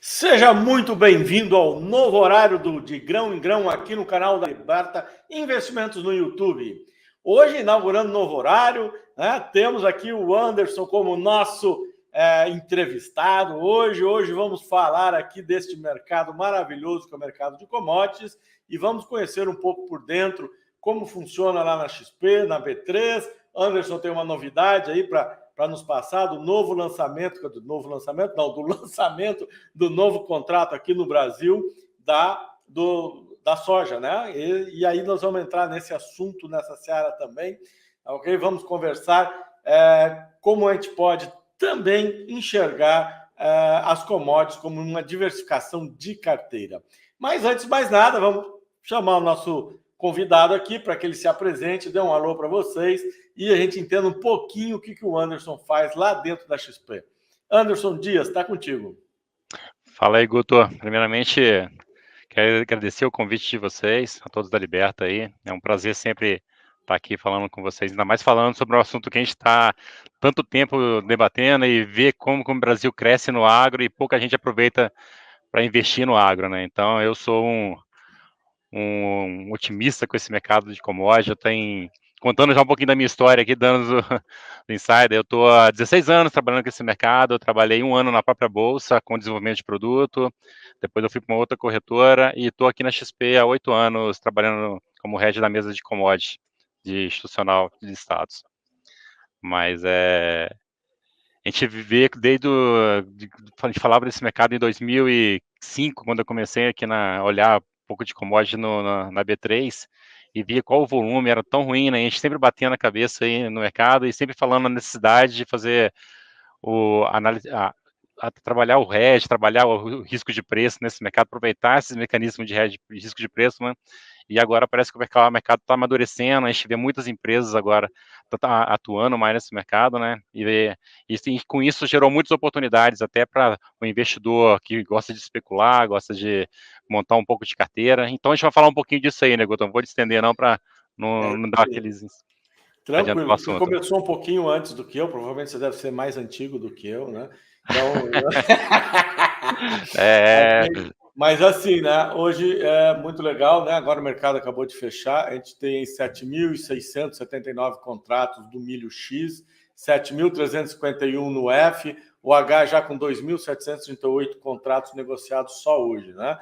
Seja muito bem-vindo ao novo horário De Grão em Grão aqui no canal da Liberta Investimentos no YouTube. Hoje, inaugurando novo horário, né, temos aqui o Anderson como nosso entrevistado. Hoje vamos falar aqui deste mercado maravilhoso que é o mercado de commodities e vamos conhecer um pouco por dentro como funciona lá na XP, na B3. Anderson tem uma novidade aí para nos passar do lançamento do novo contrato aqui no Brasil da soja, né? E aí nós vamos entrar nesse assunto, nessa seara também, ok? Vamos conversar como a gente pode também enxergar as commodities como uma diversificação de carteira. Mas antes de mais nada, vamos chamar o nosso convidado aqui para que ele se apresente, dê um alô para vocês e a gente entenda um pouquinho o que o Anderson faz lá dentro da XP. Anderson Dias, está contigo. Fala aí, Guto. Primeiramente, quero agradecer o convite de vocês, a todos da Liberta aí. É um prazer sempre estar aqui falando com vocês, ainda mais falando sobre um assunto que a gente está tanto tempo debatendo e ver como o Brasil cresce no agro e pouca gente aproveita para investir no agro, né? Então, eu sou um otimista com esse mercado de commodities. Eu tenho, contando já um pouquinho da minha história aqui, dando do Insider, eu estou há 16 anos trabalhando com esse mercado. Eu trabalhei 1 ano na própria Bolsa com desenvolvimento de produto, depois eu fui para uma outra corretora e estou aqui na XP há 8 anos trabalhando como head da mesa de commodities de institucional de estados. Mas a gente vê desde a gente falava desse mercado em 2005, quando eu comecei aqui a olhar um pouco de commodity na B3 e via qual o volume era tão ruim, né? A gente sempre batia na cabeça aí no mercado e sempre falando na necessidade de fazer trabalhar o hedge, trabalhar o risco de preço nesse mercado, aproveitar esses mecanismos de hedge, de risco de preço, né? E agora parece que o mercado está amadurecendo, a gente vê muitas empresas agora atuando mais nesse mercado, né? E com isso gerou muitas oportunidades até para o investidor que gosta de especular, gosta de montar um pouco de carteira. Então a gente vai falar um pouquinho disso aí, né, Guto? Não vou te estender não para não dar aqueles... Tranquilo, você começou um pouquinho antes do que eu, provavelmente você deve ser mais antigo do que eu, né? Então... Mas assim, né? Hoje é muito legal, né? Agora o mercado acabou de fechar, a gente tem 7.679 contratos do milho X, 7.351 no F, o H já com 2.738 contratos negociados só hoje, né?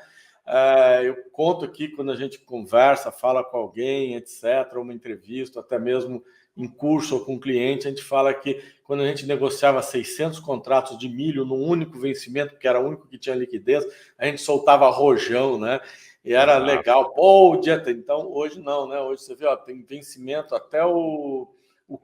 Eu conto aqui quando a gente conversa, fala com alguém, etc., uma entrevista, até mesmo em curso ou com cliente, a gente fala que quando a gente negociava 600 contratos de milho num único vencimento, porque era o único que tinha liquidez, a gente soltava rojão, né? E era legal. Pô, o dia... Então, hoje não, né? Hoje você vê, ó, tem vencimento até o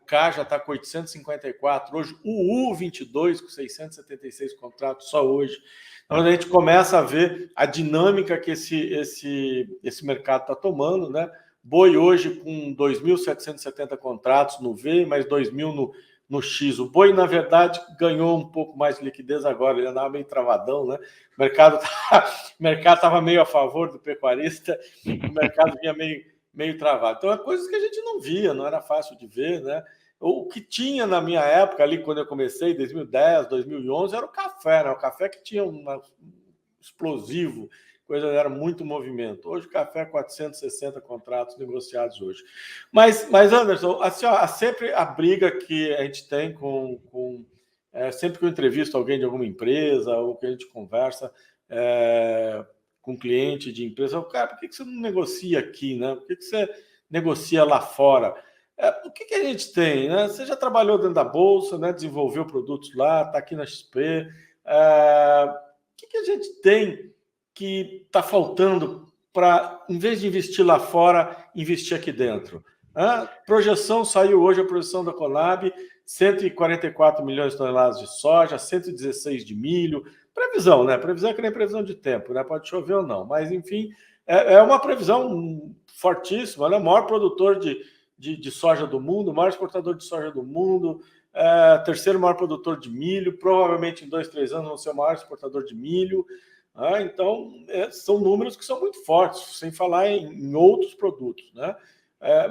K já está com 854. Hoje, o U22 com 676 contratos só hoje. Então, a gente começa a ver a dinâmica que esse mercado está tomando, né? Boi hoje com 2.770 contratos no V, mais 2.000 no X. O boi, na verdade, ganhou um pouco mais de liquidez agora, ele andava meio travadão, né? O mercado estava meio a favor do pecuarista, o mercado vinha meio travado. Então, é coisas que a gente não via, não era fácil de ver, né? O que tinha na minha época, ali quando eu comecei, 2010, 2011, era o café, né? O café que tinha um explosivo, coisa era muito movimento. Hoje o café 460 contratos negociados hoje. Mas Anderson, assim, ó, sempre a briga que a gente tem sempre que eu entrevisto alguém de alguma empresa ou que a gente conversa com cliente de empresa, cara, por que você não negocia aqui, né? Por que você negocia lá fora? O que a gente tem, né? Você já trabalhou dentro da Bolsa, né? Desenvolveu produtos lá, está aqui na XP. O que a gente tem que está faltando para, em vez de investir lá fora, investir aqui dentro? A projeção saiu hoje, a projeção da Conab, 144 milhões de toneladas de soja, 116 de milho. Previsão, né? Previsão é que nem previsão de tempo, né? Pode chover ou não. Mas, enfim, é uma previsão fortíssima, né? O maior produtor de soja do mundo, o maior exportador de soja do mundo, terceiro maior produtor de milho, provavelmente em 2, 3 anos vão ser o maior exportador de milho. Então, são números que são muito fortes, sem falar em outros produtos, né?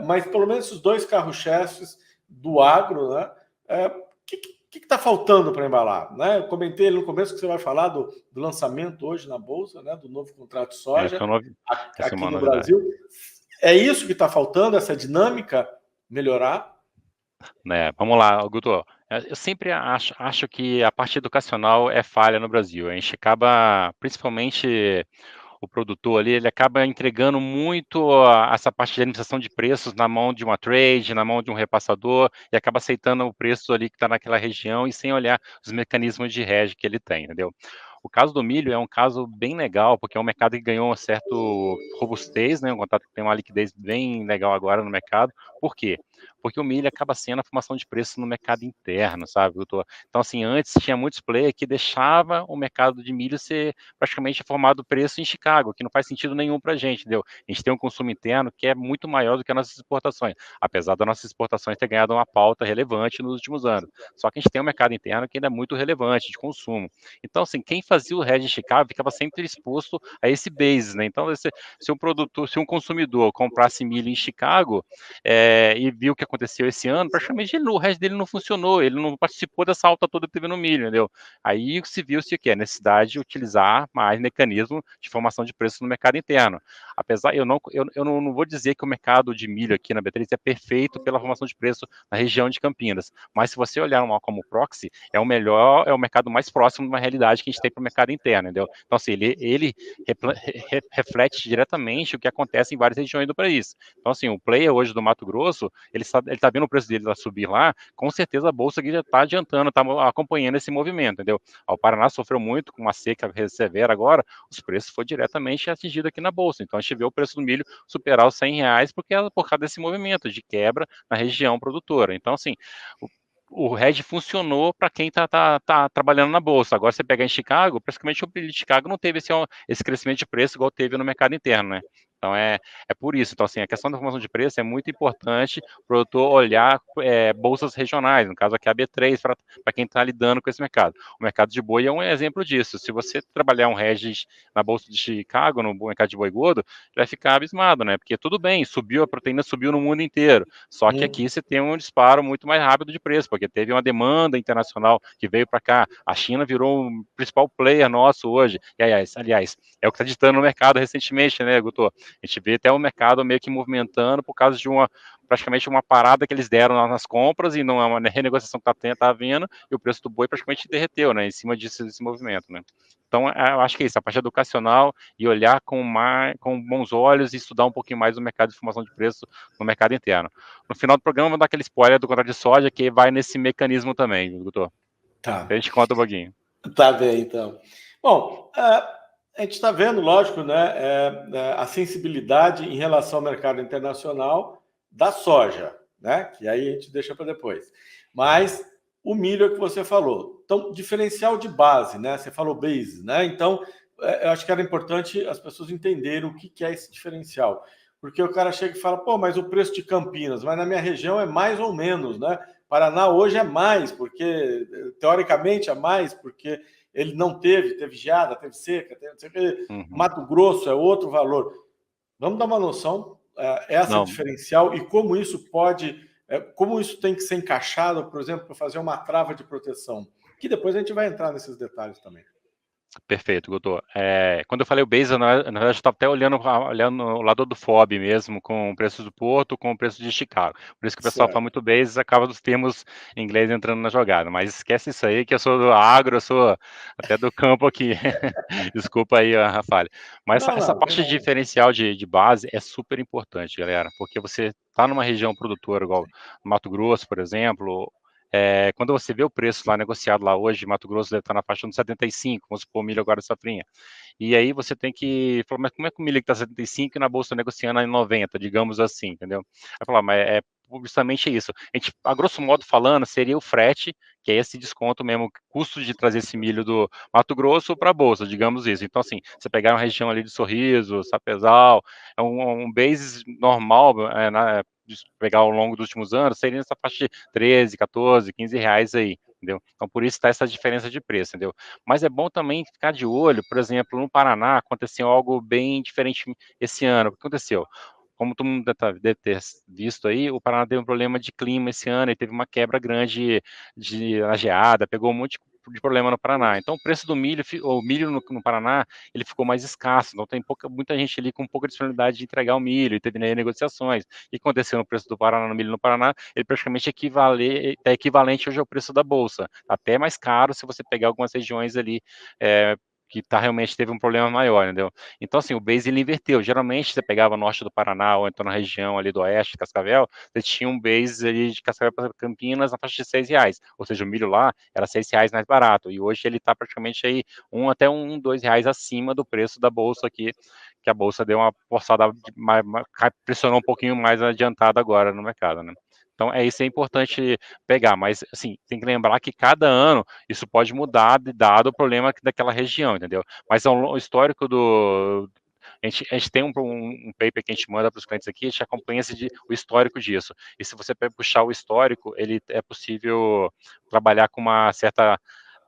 Mas, pelo menos, os dois carros-chefes do agro, né? que está faltando para embalar? Né? Eu comentei ali no começo que você vai falar do lançamento hoje na Bolsa, né, do novo contrato de soja essa é aqui uma no novidade. Brasil. É isso que está faltando, essa dinâmica melhorar? Né, vamos lá, Guto. Eu sempre acho que a parte educacional é falha no Brasil. A gente acaba, principalmente o produtor ali, ele acaba entregando muito essa parte de administração de preços na mão de uma trade, na mão de um repassador, e acaba aceitando o preço ali que está naquela região e sem olhar os mecanismos de hedge que ele tem, entendeu? O caso do milho é um caso bem legal, porque é um mercado que ganhou um certo robustez, né? Um contrato que tem uma liquidez bem legal agora no mercado. Por quê? Porque o milho acaba sendo a formação de preço no mercado interno, sabe? Então, assim, antes tinha muitos players que deixava o mercado de milho ser praticamente formado preço em Chicago, que não faz sentido nenhum para a gente, entendeu? A gente tem um consumo interno que é muito maior do que as nossas exportações, apesar das nossas exportações ter ganhado uma pauta relevante nos últimos anos. Só que a gente tem um mercado interno que ainda é muito relevante de consumo. Então, assim, quem fazia o hedge em Chicago ficava sempre exposto a esse base, né? Então, se um produtor, se um consumidor comprasse milho em Chicago e viu o que aconteceu esse ano, praticamente o hedge dele não funcionou, ele não participou dessa alta toda que teve no milho, entendeu? Aí se viu-se que é necessidade de utilizar mais mecanismo de formação de preço no mercado interno. Apesar, eu não vou dizer que o mercado de milho aqui na B3 é perfeito pela formação de preço na região de Campinas, mas se você olhar como proxy, é o melhor, é o mercado mais próximo de uma realidade que a gente tem para o mercado interno, entendeu? Então, assim, ele reflete diretamente o que acontece em várias regiões do país. Então, assim, o player hoje do Mato Grosso, ele tá vendo o preço dele subir lá, com certeza a bolsa aqui já está adiantando, está acompanhando esse movimento, entendeu? O Paraná sofreu muito com uma seca severa agora, os preços foram diretamente atingidos aqui na bolsa. Então, a gente vê o preço do milho superar os R$ 100 por causa desse movimento de quebra na região produtora. Então, assim, o hedge funcionou para quem tá trabalhando na bolsa. Agora, você pegar em Chicago, praticamente o milho de Chicago não teve esse crescimento de preço igual teve no mercado interno, né? Então, é por isso. Então, assim, a questão da formação de preço é muito importante o produtor olhar bolsas regionais, no caso aqui a B3, para quem está lidando com esse mercado. O mercado de boi é um exemplo disso. Se você trabalhar um hedge na bolsa de Chicago, no mercado de boi gordo, vai ficar abismado, né? Porque tudo bem, subiu, a proteína subiu no mundo inteiro. Só que aqui você tem um disparo muito mais rápido de preço, porque teve uma demanda internacional que veio para cá. A China virou o principal player nosso hoje. E, aliás, é o que está ditando no mercado recentemente, né, Guto? A gente vê até o mercado meio que movimentando por causa de praticamente uma parada que eles deram nas compras e não é uma renegociação que está havendo, e o preço do boi praticamente derreteu, né, em cima desse movimento, né. Então, eu acho que é isso, a parte educacional e olhar com bons olhos e estudar um pouquinho mais o mercado de formação de preço no mercado interno. No final do programa, vou dar aquele spoiler do contrato de soja que vai nesse mecanismo também, doutor. Tá. A gente conta um pouquinho. Tá bem, então. Bom, a gente está vendo, lógico, né, a sensibilidade em relação ao mercado internacional da soja, né, que aí a gente deixa para depois. Mas o milho é o que você falou. Então, diferencial de base, né? Você falou base, né? Então, eu acho que era importante as pessoas entenderem o que é esse diferencial. Porque o cara chega e fala, pô, mas o preço de Campinas, mas na minha região é mais ou menos, né? Paraná hoje é mais, porque teoricamente é mais, porque ele não teve geada, teve seca, teve não sei o quê. Mato Grosso é outro valor. Vamos dar uma noção, essa diferencial e como isso pode, como isso tem que ser encaixado, por exemplo, para fazer uma trava de proteção, que depois a gente vai entrar nesses detalhes também. Perfeito, Guto. Quando eu falei o base, na verdade, eu estava até olhando o lado do FOB mesmo, com o preço do Porto, com o preço de Chicago. Por isso que o pessoal fala muito base, acaba dos termos em inglês entrando na jogada. Mas esquece isso aí, que eu sou do agro, eu sou até do campo aqui. Desculpa aí a falha. Mas essa parte de diferencial de base é super importante, galera, porque você está numa região produtora, igual Mato Grosso, por exemplo. Quando você vê o preço lá negociado lá hoje, Mato Grosso deve estar na faixa de 75, vamos supor, o milho agora safrinha. E aí você tem que falar, mas como é que o milho está 75 e na bolsa negociando em 90, digamos assim, entendeu? Aí falar, mas é justamente isso. A grosso modo falando, seria o frete, que é esse desconto mesmo, custo de trazer esse milho do Mato Grosso para a bolsa, digamos isso. Então, assim, você pegar uma região ali de Sorriso, Sapezal, é um base normal, pegar ao longo dos últimos anos, seria nessa faixa de 13, 14, 15 reais aí, entendeu? Então, por isso está essa diferença de preço, entendeu? Mas é bom também ficar de olho, por exemplo, no Paraná aconteceu algo bem diferente esse ano. O que aconteceu? como todo mundo deve ter visto aí, o Paraná teve um problema de clima esse ano, e teve uma quebra grande de geada, pegou um monte de problema no Paraná. Então, o preço do milho, o milho no Paraná, ele ficou mais escasso. Então, tem muita gente ali com pouca disponibilidade de entregar o milho, e teve negociações. O que aconteceu no preço do Paraná, no milho no Paraná? Ele praticamente é equivalente hoje ao preço da Bolsa. Até mais caro se você pegar algumas regiões ali, que realmente teve um problema maior, entendeu? Então, assim, o base ele inverteu. Geralmente, você pegava o norte do Paraná, ou então na região ali do oeste, Cascavel, você tinha um base ali de Cascavel para Campinas na faixa de R$6. Ou seja, o milho lá era R$6 mais barato. E hoje ele está praticamente aí até R$2 acima do preço da Bolsa aqui, que a Bolsa deu uma forçada, pressionou um pouquinho mais adiantada agora no mercado, né? Então, isso é importante pegar, mas, assim, tem que lembrar que cada ano isso pode mudar, dado o problema daquela região, entendeu? Mas o histórico a gente tem um paper que a gente manda para os clientes aqui, a gente acompanha o histórico disso. E se você puxar o histórico, ele é possível trabalhar com uma certa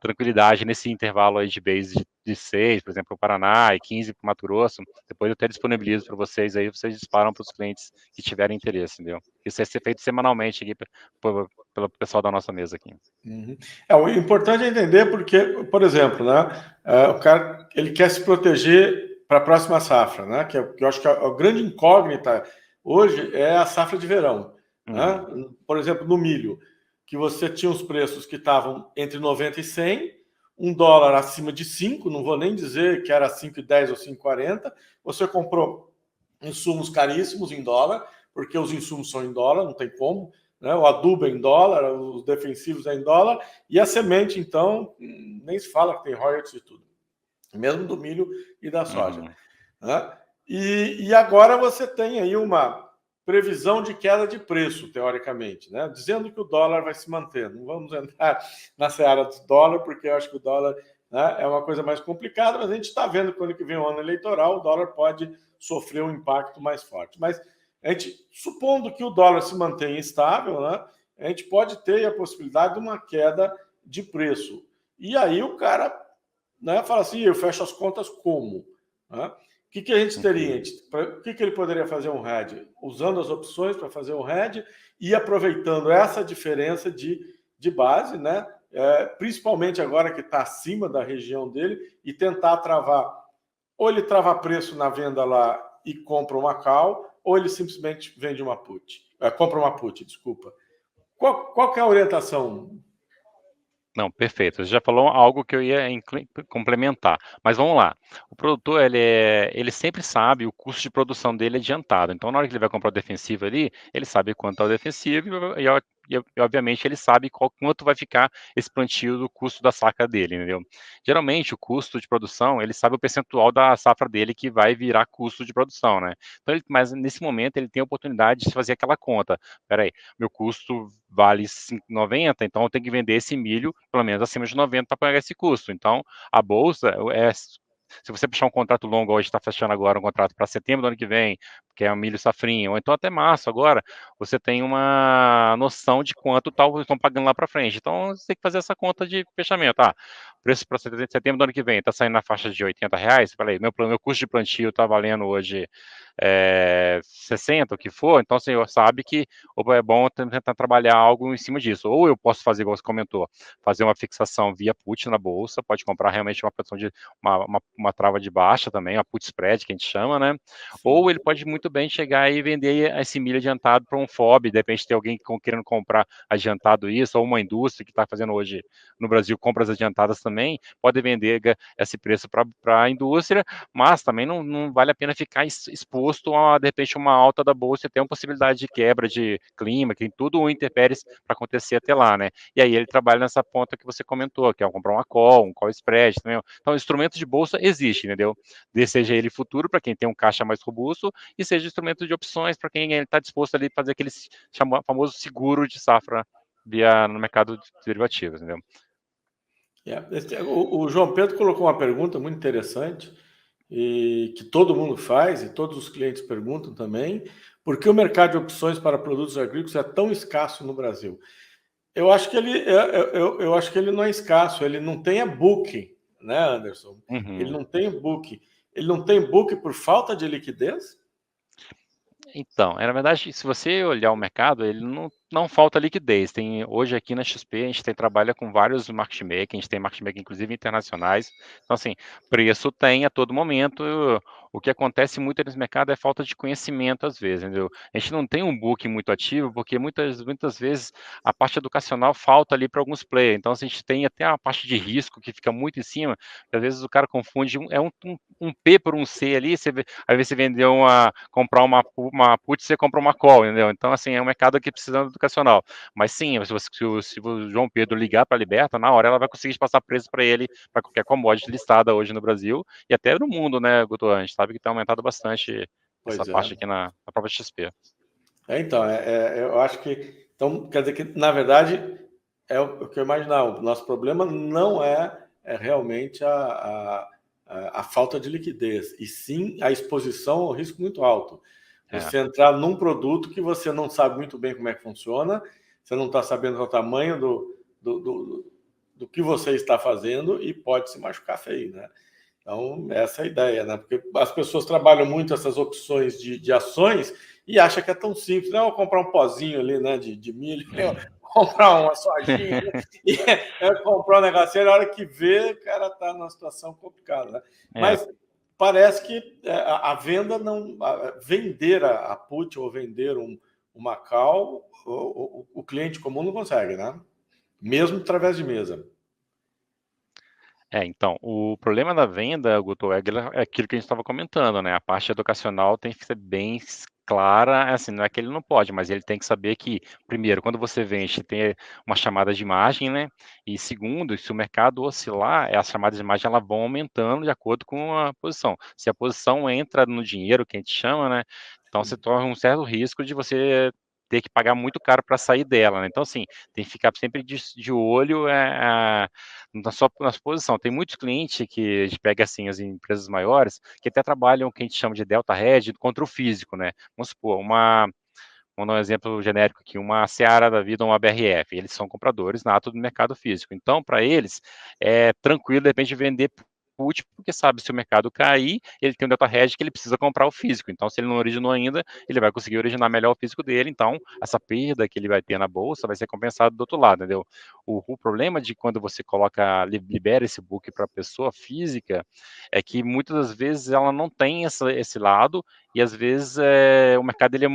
tranquilidade nesse intervalo aí de base de 6, por exemplo, o Paraná, e 15 para o Mato Grosso. Depois eu até disponibilizo para vocês aí, vocês disparam para os clientes que tiverem interesse, entendeu? Isso é ser feito semanalmente aqui pelo pessoal da nossa mesa aqui. Uhum. O importante é entender porque, por exemplo, né, o cara ele quer se proteger para a próxima safra, né, que eu acho que a grande incógnita hoje é a safra de verão. Né? Por exemplo, no milho, que você tinha os preços que estavam entre 90 e 100, $1 acima de 5, não vou nem dizer que era 5,10 ou 5,40, você comprou insumos caríssimos em dólar, porque os insumos são em dólar, não tem como, né? O adubo é em dólar, os defensivos é em dólar, e a semente, então, nem se fala que tem royalties e tudo, mesmo do milho e da soja. Né? E agora você tem aí uma previsão de queda de preço, teoricamente, né? Dizendo que o dólar vai se manter. Não vamos entrar na seara do dólar, porque eu acho que o dólar, né, é uma coisa mais complicada, mas a gente está vendo que quando que vem o ano eleitoral, o dólar pode sofrer um impacto mais forte. Mas a gente, supondo que o dólar se mantenha estável, né, a gente pode ter a possibilidade de uma queda de preço. E aí o cara, né, fala assim, eu fecho as contas como? Né? O que a gente teria? O que ele poderia fazer um hedge? Usando as opções para fazer um hedge e aproveitando essa diferença de base, né? Principalmente agora que está acima da região dele, e tentar travar. Ou ele trava preço na venda lá e compra uma call, ou ele simplesmente vende uma put. Compra uma put, desculpa. Qual que é a orientação? Não, perfeito. Você já falou algo que eu ia complementar. Mas vamos lá. O produtor, ele sempre sabe o custo de produção dele adiantado. Então, na hora que ele vai comprar o defensivo ali, ele sabe quanto é o defensivo e obviamente, ele sabe quanto vai ficar esse plantio do custo da safra dele, entendeu? Geralmente, o custo de produção, ele sabe o percentual da safra dele que vai virar custo de produção, né? Então, mas nesse momento, ele tem a oportunidade de fazer aquela conta. Peraí, meu custo vale 5,90, então eu tenho que vender esse milho pelo menos acima de 90 para pagar esse custo. Então, a bolsa se você puxar um contrato longo, hoje está fechando agora um contrato para setembro do ano que vem, que é um milho safrinha, ou então até março agora, você tem uma noção de quanto estão pagando lá para frente. Então, você tem que fazer essa conta de fechamento. O preço para setembro do ano que vem está saindo na faixa de R$80. Falei, meu custo de plantio está valendo hoje 60, o que for, então o senhor sabe que é bom tentar trabalhar algo em cima disso. Ou eu posso fazer, igual você comentou, fazer uma fixação via put na bolsa, pode comprar realmente uma posição de uma trava de baixa também, uma put spread, que a gente chama, né? Sim. Ou ele pode muito bem chegar e vender esse milho adiantado para um FOB, de repente tem alguém querendo comprar adiantado isso, ou uma indústria que está fazendo hoje no Brasil compras adiantadas também, pode vender esse preço para a indústria, mas também não vale a pena ficar exposto a, de repente, uma alta da bolsa e ter uma possibilidade de quebra de clima, que tem tudo o intempéries para acontecer até lá, né? E aí ele trabalha nessa ponta que você comentou, que é comprar uma call, um call spread, também. Então, instrumento de bolsa existe, entendeu? Seja ele futuro, para quem tem um caixa mais robusto, e seja instrumento de opções para quem está disposto ali a fazer aquele famoso seguro de safra no mercado de derivativos, entendeu? O João Pedro colocou uma pergunta muito interessante, e que todo mundo faz, e todos os clientes perguntam também, por que o mercado de opções para produtos agrícolas é tão escasso no Brasil? Eu acho que eu acho que ele não é escasso, ele não tem book, né, Anderson? Ele não tem book. Ele não tem book por falta de liquidez? Então, na verdade, se você olhar o mercado, ele não falta liquidez. Hoje aqui na XP, a gente trabalha com vários market making, a gente tem market making inclusive internacionais. Então, assim, preço tem a todo momento. O que acontece muito nesse mercado é falta de conhecimento, às vezes, entendeu? A gente não tem um book muito ativo, porque muitas vezes a parte educacional falta ali para alguns players. Então, assim, a gente tem até a parte de risco que fica muito em cima, que às vezes o cara confunde, um P por um C ali, às vezes você vendeu comprar uma put, você compra uma call, entendeu? Então, assim, é um mercado aqui precisando educacional. Mas sim, se o João Pedro ligar para a Liberta, na hora ela vai conseguir passar preço para ele, para qualquer commodity listada hoje no Brasil e até no mundo, né, Guto? A gente sabe que tem aumentado bastante essa Pois parte é. aqui na própria XP. Então, eu acho que. Então, quer dizer que, na verdade, é o que eu imaginava. O nosso problema não é realmente a falta de liquidez, e sim a exposição ao risco muito alto. É, Você entrar num produto que você não sabe muito bem como é que funciona, você não está sabendo qual é o tamanho do que você está fazendo e pode se machucar feio, né? Então, essa é a ideia, né? Porque as pessoas trabalham muito essas opções de ações e acham que é tão simples. Não, eu vou comprar um pozinho ali, né, de milho, eu vou comprar uma sojinha e comprar um negocinho. Na hora que vê, o cara está numa situação complicada, né? é, Mas parece que a venda não. Vender a put ou vender uma call, o cliente comum não consegue, né? Mesmo através de mesa. então, o problema da venda, Guto, é aquilo que a gente estava comentando, né? A parte educacional tem que ser bem clara, assim, não é que ele não pode, mas ele tem que saber que, primeiro, quando você vende, tem uma chamada de imagem, né? E segundo, se o mercado oscilar, as chamadas de imagem elas vão aumentando de acordo com a posição. Se a posição entra no dinheiro, que a gente chama, né? Então se torna um certo risco de você ter que pagar muito caro para sair dela, né? Então, assim, tem que ficar sempre de olho na sua posição. Tem muitos clientes que a gente pega assim, as empresas maiores, que até trabalham o que a gente chama de delta hedge contra o físico, né? Vamos supor, vamos dar um exemplo genérico aqui, uma Seara da vida, uma BRF, eles são compradores nato do mercado físico. Então, para eles, é tranquilo, de repente, vender put, porque sabe, se o mercado cair, ele tem um delta hedge que ele precisa comprar o físico. Então, se ele não originou ainda, ele vai conseguir originar melhor o físico dele. Então, essa perda que ele vai ter na bolsa vai ser compensada do outro lado, entendeu? O problema de quando você libera esse book para a pessoa física, é que muitas das vezes ela não tem esse lado, e às vezes o mercado ele é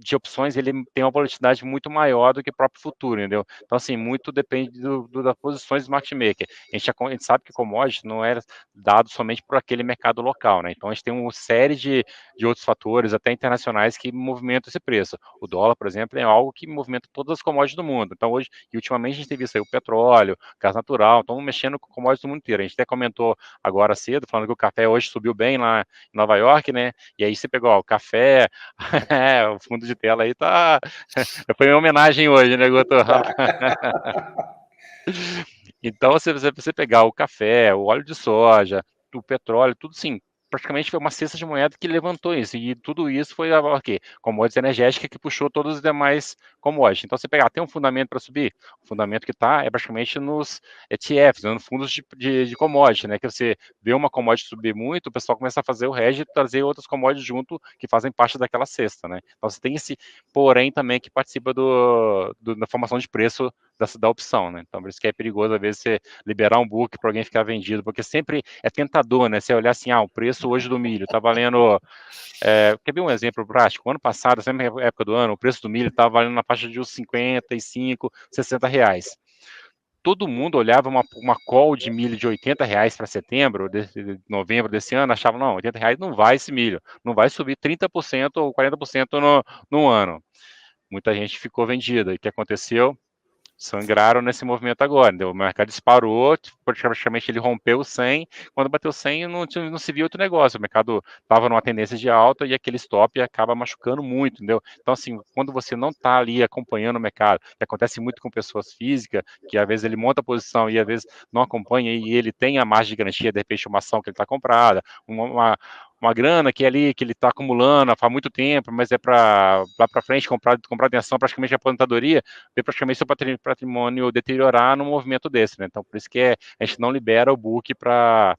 de opções, ele tem uma volatilidade muito maior do que o próprio futuro, entendeu? Então, assim, muito depende das posições do market maker. A gente sabe que commodity não é dado somente por aquele mercado local, né? Então, a gente tem uma série de outros fatores, até internacionais, que movimentam esse preço. O dólar, por exemplo, é algo que movimenta todas as commodities do mundo. Então, hoje, e ultimamente, a gente tem visto aí o petróleo, gás natural, estão mexendo com commodities do mundo inteiro. A gente até comentou agora cedo, falando que o café hoje subiu bem lá em Nova York, né? E aí você pegou ó, o café, o fundo de tela aí tá. Foi uma homenagem hoje, né, Guto? Então, se você pegar o café, o óleo de soja, o petróleo, tudo sim, praticamente foi uma cesta de moeda que levantou isso. E tudo isso foi a quê? Commodities energética que puxou todos os demais commodities. Então, você pegar, tem um fundamento para subir? O fundamento que está é praticamente nos ETFs, nos fundos de commodity, né? Que você vê uma commodity subir muito, o pessoal começa a fazer o hedge e trazer outras commodities junto que fazem parte daquela cesta, né? Então, você tem esse porém também que participa da formação de preço da opção, né? Então, por isso que é perigoso, às vezes, você liberar um book para alguém ficar vendido, porque sempre é tentador, né? Você olhar assim, o preço hoje do milho está valendo. Quer ver um exemplo prático? Ano passado, sempre na época do ano, o preço do milho estava valendo na faixa de uns 55, 60 reais. Todo mundo olhava uma call de milho de 80 reais para setembro, de novembro desse ano, achava, não, 80 reais não vai esse milho, não vai subir 30% ou 40% no ano. Muita gente ficou vendida. E o que aconteceu? Sangraram nesse movimento agora, entendeu? O mercado disparou, praticamente ele rompeu o 100, quando bateu 100 não se viu outro negócio, o mercado estava numa tendência de alta e aquele stop acaba machucando muito, entendeu? Então, assim, quando você não está ali acompanhando o mercado, que acontece muito com pessoas físicas, que às vezes ele monta a posição e às vezes não acompanha e ele tem a margem de garantia, de repente uma ação que ele está comprada, uma grana que é ali, que ele está acumulando faz muito tempo, mas é para lá para frente comprar em ação, praticamente a aposentadoria, ver praticamente seu patrimônio deteriorar num movimento desse, né? Então, por isso que a gente não libera o book para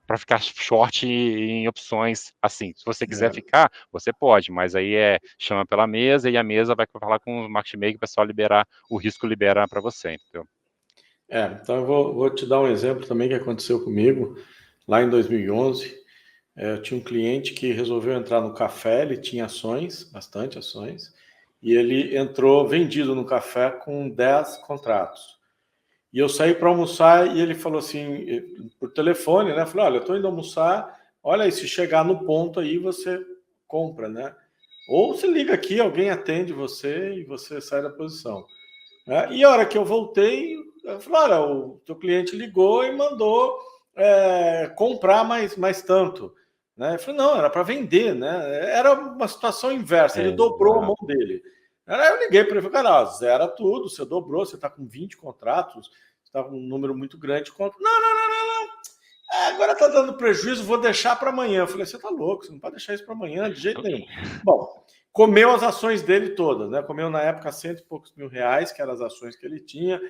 para ficar short em opções assim. Se você quiser ficar, você pode, mas aí chama pela mesa e a mesa vai falar com o market maker, o pessoal liberar, o risco libera para você, entendeu? Então eu vou te dar um exemplo também que aconteceu comigo lá em 2011. Eu tinha um cliente que resolveu entrar no café, ele tinha ações, bastante ações, e ele entrou vendido no café com 10 contratos. E eu saí para almoçar e ele falou assim, por telefone, né? Falei, olha, eu estou indo almoçar, olha aí, se chegar no ponto aí, você compra, né? Ou você liga aqui, alguém atende você e você sai da posição. E a hora que eu voltei, eu falei, olha, o teu cliente ligou e mandou comprar mais tanto. Né? Eu falei, não, era para vender, né? Era uma situação inversa, ele dobrou a mão dele. Aí eu liguei para ele e falei, cara, zera tudo, você dobrou, você está com 20 contratos, você está com um número muito grande de contratos. Não. Agora está dando prejuízo, vou deixar para amanhã. Eu falei, você está louco, você não pode deixar isso para amanhã, de jeito nenhum. Bom, comeu as ações dele todas, né? Comeu na época R$100 e poucos mil, que eram as ações que ele tinha.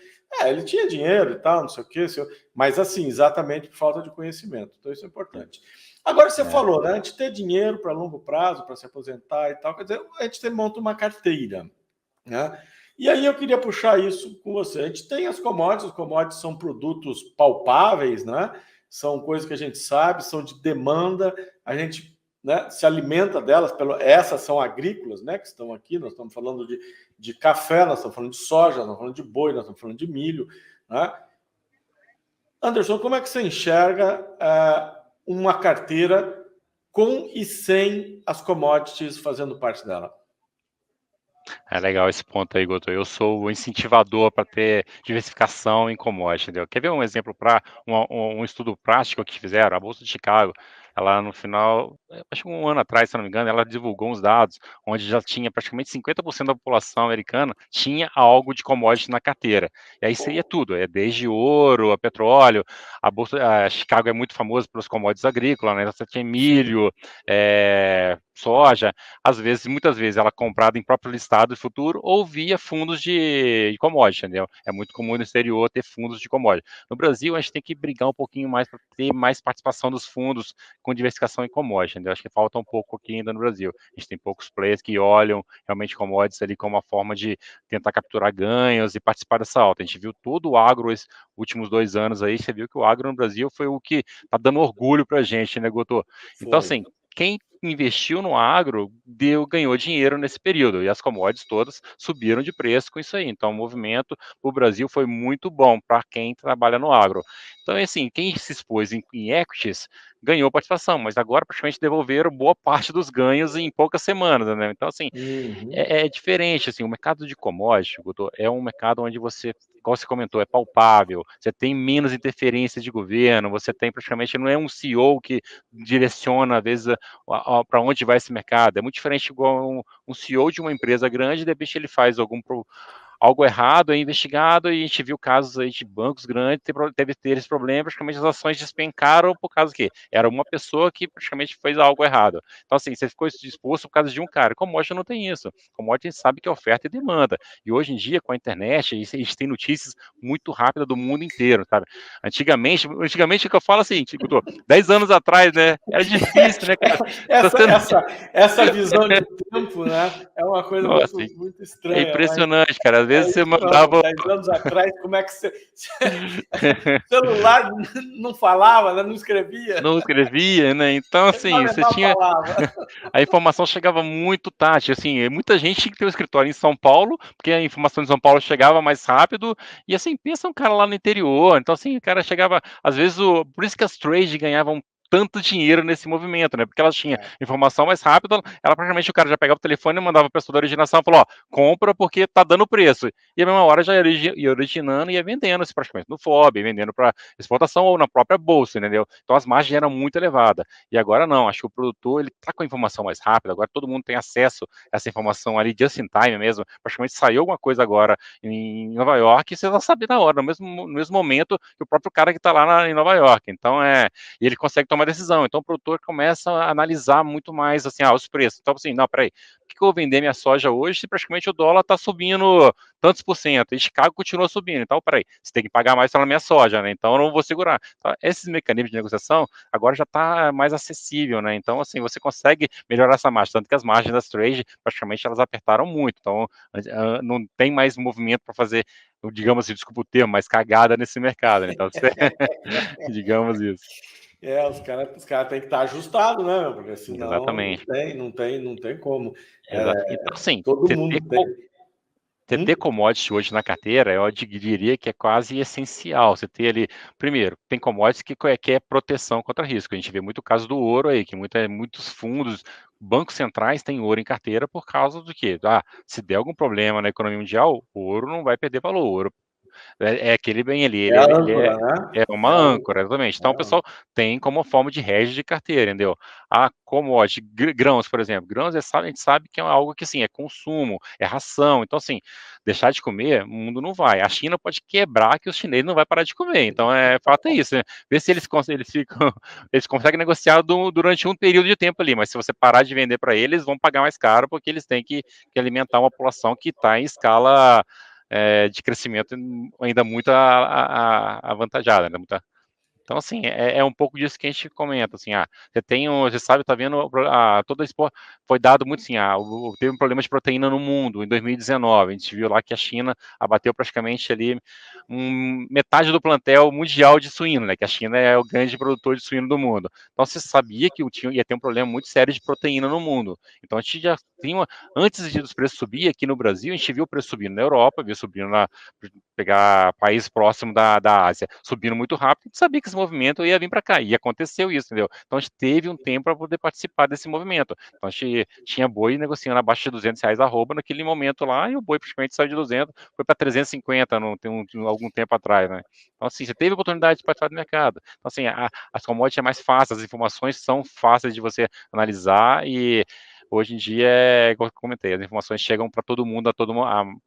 Ele tinha dinheiro e tal, não sei o quê, mas assim, exatamente por falta de conhecimento. Então isso é importante. Agora você falou, né? A gente ter dinheiro para longo prazo, para se aposentar e tal, quer dizer, a gente monta uma carteira, né? E aí eu queria puxar isso com você. A gente tem as commodities são produtos palpáveis, né? São coisas que a gente sabe, são de demanda, a gente, né, se alimenta delas, essas são agrícolas, né, que estão aqui, nós estamos falando de café, nós estamos falando de soja, nós estamos falando de boi, nós estamos falando de milho. Né? Anderson, como é que você enxerga uma carteira com e sem as commodities fazendo parte dela? É legal esse ponto aí, Guto. Eu sou o incentivador para ter diversificação em commodities, entendeu? Quer ver um exemplo para um estudo prático que fizeram? A Bolsa de Chicago, ela no final, acho que um ano atrás, se não me engano, ela divulgou uns dados onde já tinha praticamente 50% da população americana tinha algo de commodity na carteira. E aí seria tudo, desde ouro, a petróleo, a Chicago é muito famosa pelos commodities agrícolas, né? Você tinha milho, soja, muitas vezes ela é comprada em próprio listado de futuro ou via fundos de commodity, entendeu? É muito comum no exterior ter fundos de commodity. No Brasil, a gente tem que brigar um pouquinho mais para ter mais participação dos fundos com diversificação em commodity, entendeu? Acho que falta um pouco aqui ainda no Brasil. A gente tem poucos players que olham realmente commodities ali como uma forma de tentar capturar ganhos e participar dessa alta. A gente viu todo o agro esses últimos 2 anos aí, você viu que o agro no Brasil foi o que tá dando orgulho para a gente, né, Guto? Então, assim, quem investiu no agro ganhou dinheiro nesse período, e as commodities todas subiram de preço com isso aí. Então, o movimento para o Brasil foi muito bom para quem trabalha no agro. Então, assim, quem se expôs em equities ganhou participação, mas agora praticamente devolveram boa parte dos ganhos em poucas semanas, né? Então, assim, é diferente, assim, o mercado de commodities, Guto, é um mercado onde você, igual você comentou, é palpável, você tem menos interferência de governo, você tem praticamente, não é um CEO que direciona, às vezes, para onde vai esse mercado, é muito diferente igual um CEO de uma empresa grande, de repente ele faz algo errado, é investigado, e a gente viu casos aí de bancos grandes ter esse problema, praticamente as ações despencaram por causa que era uma pessoa que praticamente fez algo errado. Então, assim, você ficou exposto por causa de um cara. Commodity não tem isso. Commodity a gente sabe que é oferta e demanda. E hoje em dia, com a internet, a gente tem notícias muito rápidas do mundo inteiro, sabe? Antigamente o que eu falo assim, tipo, 10 anos atrás, né? Era difícil, né, cara? Essa visão de tempo, né? É uma coisa muito estranha. É impressionante, cara. Às vezes você mandava. 10 anos atrás, como é que você. Celular não falava, né? Não escrevia. Não escrevia, né? Então, assim, você tinha. A informação chegava muito tarde. Assim, muita gente tinha que ter um escritório em São Paulo, porque a informação de São Paulo chegava mais rápido. E, assim, pensa um cara lá no interior. Então, assim, o cara chegava. Às vezes, por isso que as trades ganhavam tanto dinheiro nesse movimento, né? Porque elas tinham informação mais rápida, ela praticamente o cara já pegava o telefone e mandava a pessoa da originação e falou, ó, compra porque tá dando preço. E a mesma hora já ia originando e ia vendendo praticamente no FOB, vendendo para exportação ou na própria bolsa, entendeu? Então as margens eram muito elevadas. E agora não, acho que o produtor, ele tá com a informação mais rápida, agora todo mundo tem acesso a essa informação ali just in time mesmo, praticamente saiu alguma coisa agora em Nova York e você vai saber na hora, no mesmo momento que o próprio cara que tá lá em Nova York. Então e ele consegue tomar tomar decisão. Então o produtor começa a analisar muito mais assim, os preços. Então assim, não, peraí, por que eu vou vender minha soja hoje se praticamente o dólar está subindo tantos por cento e Chicago continua subindo? Então, peraí, você tem que pagar mais pela minha soja, né? Então eu não vou segurar. Então, esses mecanismos de negociação agora já está mais acessível, né? Então, assim, você consegue melhorar essa margem, tanto que as margens das trade praticamente elas apertaram muito. Então, não tem mais movimento para fazer, digamos assim, desculpa o termo, mais cagada nesse mercado, né? Então, você, digamos isso. Os cara têm que estar ajustados, né, meu? Porque senão Exatamente. não tem como. Então, assim, Todo mundo tem. você ter commodity hoje na carteira, eu diria que é quase essencial. Você ter ali, primeiro, tem commodities que é proteção contra risco. A gente vê muito o caso do ouro aí, que muitos fundos, bancos centrais têm ouro em carteira por causa do quê? Se der algum problema na economia mundial, o ouro não vai perder valor. O ouro aquele bem ali, É a âncora, né? é uma É a âncora, âncora. exatamente. É Então, a o pessoal âncora. tem como forma de hedge de carteira, entendeu? A commodity, grãos, por exemplo. Grãos, a gente sabe que é algo que, assim, é consumo, é ração. Então, assim, deixar de comer, o mundo não vai. A China pode quebrar que os chineses não vai parar de comer. Então, fato é isso, né? Ver se eles conseguem negociar durante um período de tempo ali, mas se você parar de vender para eles, vão pagar mais caro porque eles têm que alimentar uma população que está em escala de crescimento ainda muito avantajada, né? Então, assim, um pouco disso que a gente comenta, assim, você sabe, tá vendo, toda a foi dado muito, assim, teve um problema de proteína no mundo, em 2019, a gente viu lá que a China abateu praticamente ali metade do plantel mundial de suíno, né, que a China é o grande produtor de suíno do mundo. Então, você sabia que ia ter um problema muito sério de proteína no mundo. Então, a gente já tinha, antes dos preços subir aqui no Brasil, a gente viu o preço subindo na Europa, viu subindo pegar país próximo da Ásia, subindo muito rápido, a gente sabia que esse movimento ia vir para cá, e aconteceu isso, entendeu? Então a gente teve um tempo para poder participar desse movimento. Então a gente tinha boi negociando abaixo de R$ 200 arroba naquele momento lá, e o boi praticamente saiu de 200, foi para 350 algum tempo atrás, né? Então assim, você teve oportunidade de participar do mercado. Então assim, as commodities é mais fácil, as informações são fáceis de você analisar e hoje em dia, igual eu comentei, as informações chegam para todo mundo,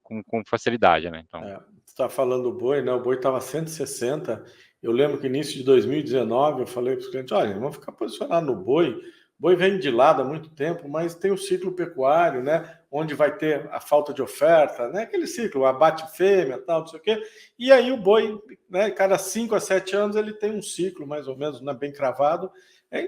com facilidade, né? Então... Você está falando do boi, né? O boi estava 160. Eu lembro que início de 2019 eu falei para os clientes: olha, vamos ficar posicionado no boi. O boi vem de lado há muito tempo, mas tem o ciclo pecuário, né? Onde vai ter a falta de oferta, né? Aquele ciclo, abate fêmea, tal, não sei o quê. E aí o boi, né? Cada 5 a 7 anos ele tem um ciclo, mais ou menos, né? Bem cravado.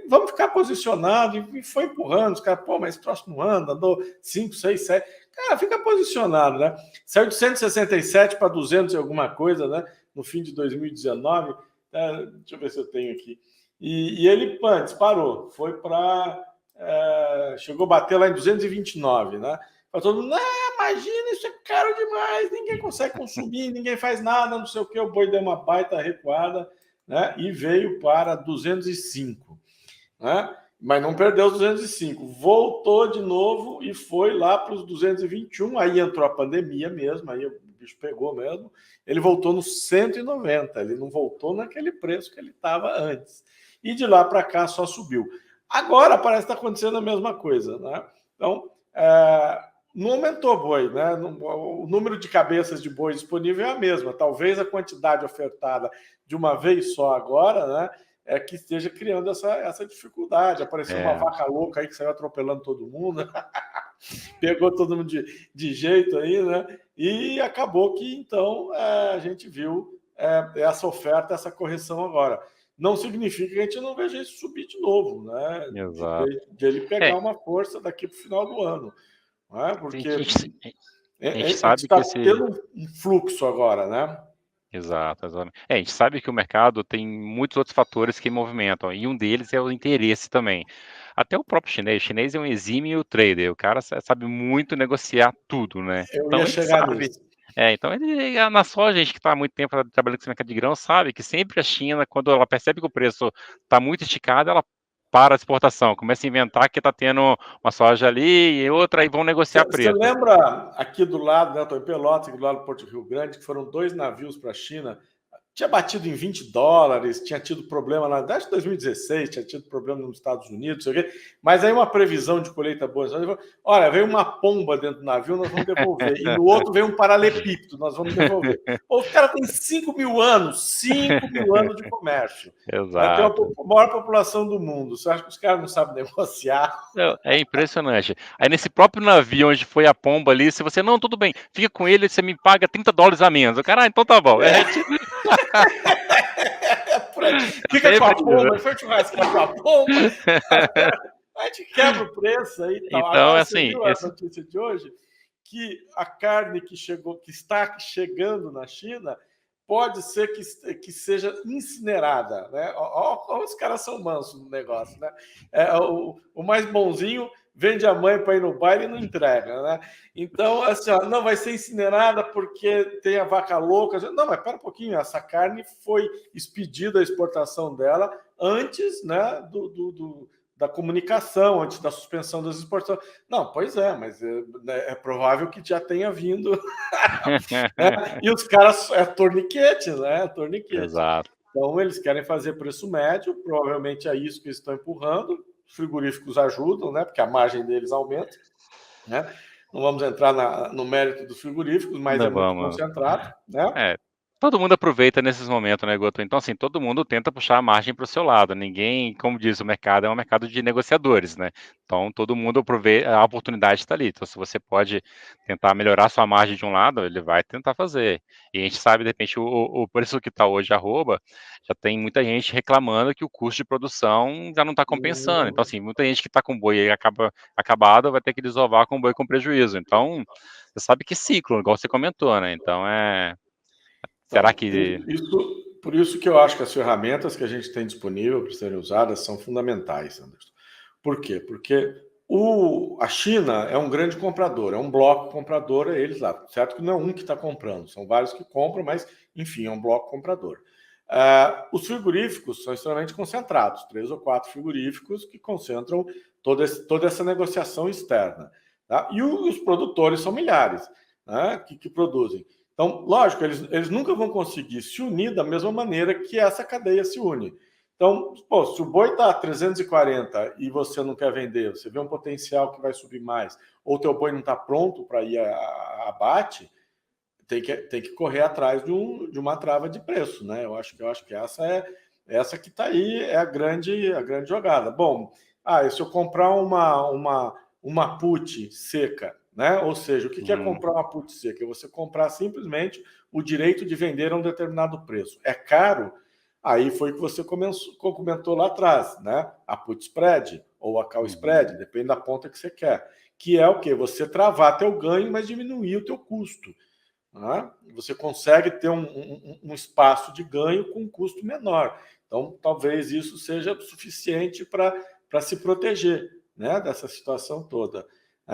Vamos ficar posicionado, e foi empurrando, os caras, mas esse troço não anda, andou 5, 6, 7. Cara, fica posicionado, né? Saiu de 167 para 200 e alguma coisa, né? No fim de 2019. Deixa eu ver se eu tenho aqui. E ele, disparou. Foi para... chegou a bater lá em 229, né? Para todo mundo, imagina, isso é caro demais, ninguém consegue consumir, ninguém faz nada, não sei o que. O boi deu uma baita recuada, né? E veio para 205. Né? Mas não perdeu os 205, voltou de novo e foi lá para os 221. Aí entrou a pandemia mesmo, aí o bicho pegou mesmo. Ele voltou nos 190, ele não voltou naquele preço que ele estava antes. E de lá para cá só subiu. Agora parece que está acontecendo a mesma coisa, né? Então, não aumentou boi, né? O número de cabeças de boi disponível é a mesma. Talvez a quantidade ofertada de uma vez só agora, né? Que esteja criando essa dificuldade. Apareceu uma vaca louca aí que saiu atropelando todo mundo, pegou todo mundo de jeito aí, né? E acabou que, então, a gente viu essa oferta, essa correção agora. Não significa que a gente não veja isso subir de novo, né? De ele pegar uma força daqui para o final do ano. Não é? Porque a gente a gente sabe está que tendo um fluxo agora, né? Exato, exatamente. A gente sabe que o mercado tem muitos outros fatores que movimentam, e um deles é o interesse também. Até o próprio chinês, o chinês é um exímio trader, o cara sabe muito negociar tudo, né? Eu Então ia ele chegar sabe. nisso. Então na soja, a gente que está há muito tempo trabalhando com esse mercado de grão, sabe que sempre a China, quando ela percebe que o preço está muito esticado, ela para a exportação, começa a inventar que está tendo uma soja ali e outra, e vão negociar Você preço. lembra aqui do lado, né? Estou em Pelotas, aqui do lado do Porto Rio Grande, que foram 2 navios para a China. tinha batido em $20, tinha tido problema lá, desde 2016, tinha tido problema nos Estados Unidos, não sei o quê, mas aí uma previsão de colheita boa, olha, veio uma pomba dentro do navio, nós vamos devolver, e no outro veio um paralelepípedo, nós vamos devolver. Os caras têm 5 mil anos de comércio. Tem a maior população do mundo. Você acha que os caras não sabem negociar? Não, é impressionante. Aí nesse próprio navio onde foi a pomba ali, se você, não, tudo bem, fica com ele, você me paga $30 a menos. O cara, então tá bom. Fica com a pomba, foi churrasquinho com a pomba. A gente quebra o preço aí e tal. Então, agora, assim, você viu a notícia de hoje? Que a carne que está chegando na China pode ser que seja incinerada, né? Os caras são mansos no negócio, né? O mais bonzinho vende a mãe para ir no baile e não entrega, né? Então, assim, não vai ser incinerada porque tem a vaca louca. Não, mas pera um pouquinho, essa carne foi expedida a exportação dela antes, né, da comunicação, antes da suspensão das exportações. Não, pois é, mas é provável que já tenha vindo. Né? E os caras, torniquete, né? Torniquete. Exato. Então, eles querem fazer preço médio, provavelmente é isso que eles estão empurrando. Os frigoríficos ajudam, né? Porque a margem deles aumenta. Né? Não vamos entrar no mérito dos frigoríficos, mas é muito concentrado. Né? Todo mundo aproveita nesses momentos, né, Guto? Então, assim, todo mundo tenta puxar a margem para o seu lado. Ninguém, como diz o mercado, é um mercado de negociadores, né? Então, todo mundo aproveita, a oportunidade está ali. Então, se você pode tentar melhorar sua margem de um lado, ele vai tentar fazer. E a gente sabe, de repente, o preço que está hoje, arroba, já tem muita gente reclamando que o custo de produção já não está compensando. Então, assim, muita gente que está com boi acabado vai ter que desovar com boi com prejuízo. Então, você sabe que ciclo, igual você comentou, né? Então, será que... Por isso que eu acho que as ferramentas que a gente tem disponível para serem usadas são fundamentais, Anderson. Por quê? Porque a China é um grande comprador, é um bloco comprador, é eles lá. Certo que não é um que está comprando, são vários que compram, mas, enfim, é um bloco comprador. Os frigoríficos são extremamente concentrados, 3 ou 4 frigoríficos que concentram toda essa negociação externa. Tá? E os produtores são milhares, né, que produzem. Então, lógico, eles nunca vão conseguir se unir da mesma maneira que essa cadeia se une. Então, se o boi está a 340 e você não quer vender, você vê um potencial que vai subir mais, ou o teu boi não está pronto para ir a abate, tem que correr atrás de uma trava de preço, né? Eu acho que essa que está aí é a grande jogada. Bom, e se eu comprar uma put seca, né? Ou seja, o que é comprar uma put seca? É você comprar simplesmente o direito de vender a um determinado preço. É caro? Aí foi o que você comentou lá atrás, né? A put spread ou a call spread, depende da ponta que você quer. Que é o quê? Você travar teu ganho, mas diminuir o teu custo. Né? Você consegue ter um espaço de ganho com um custo menor. Então, talvez isso seja suficiente para se proteger, né, dessa situação toda.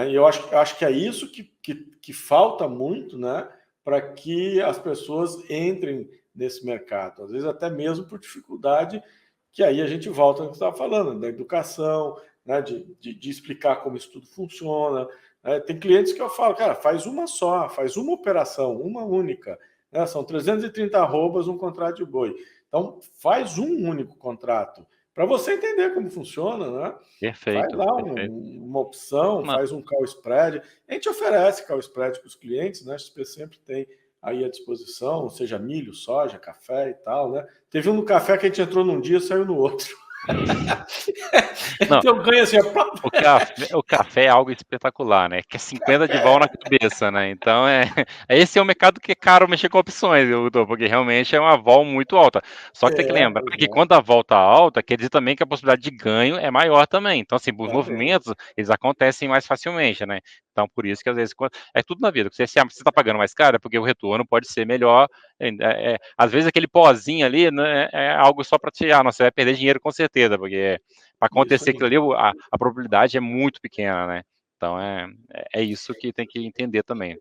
E eu acho que é isso que falta muito, né, para que as pessoas entrem nesse mercado. Às vezes até mesmo por dificuldade, que aí a gente volta ao que você estava falando, da educação, né, de explicar como isso tudo funciona. Tem clientes que eu falo, cara, faz uma só, faz uma operação, uma única. Né? São 330 arrobas um contrato de boi. Então, faz um único contrato, para você entender como funciona, né? Perfeito. Faz lá uma opção, faz um call spread. A gente oferece call spread para os clientes, né? A XP sempre tem aí à disposição, seja milho, soja, café e tal, né? Teve um no café que a gente entrou num dia e saiu no outro. Não, então ganha assim, o café é algo espetacular, né? Que é 50 de vol na cabeça, né? Então esse é um mercado que é caro mexer com opções, porque realmente é uma vol muito alta. Só que tem que lembrar que quando a vol tá alta, quer dizer também que a possibilidade de ganho é maior também. Então, assim, os movimentos, eles acontecem mais facilmente, né? Então, por isso que às vezes, é tudo na vida. Se você está pagando mais caro, é porque o retorno pode ser melhor. Às vezes aquele pozinho ali, né, é algo só para tirar, você vai perder dinheiro com certeza, porque para acontecer aquilo ali, a probabilidade é muito pequena, né? Então é isso que tem que entender também.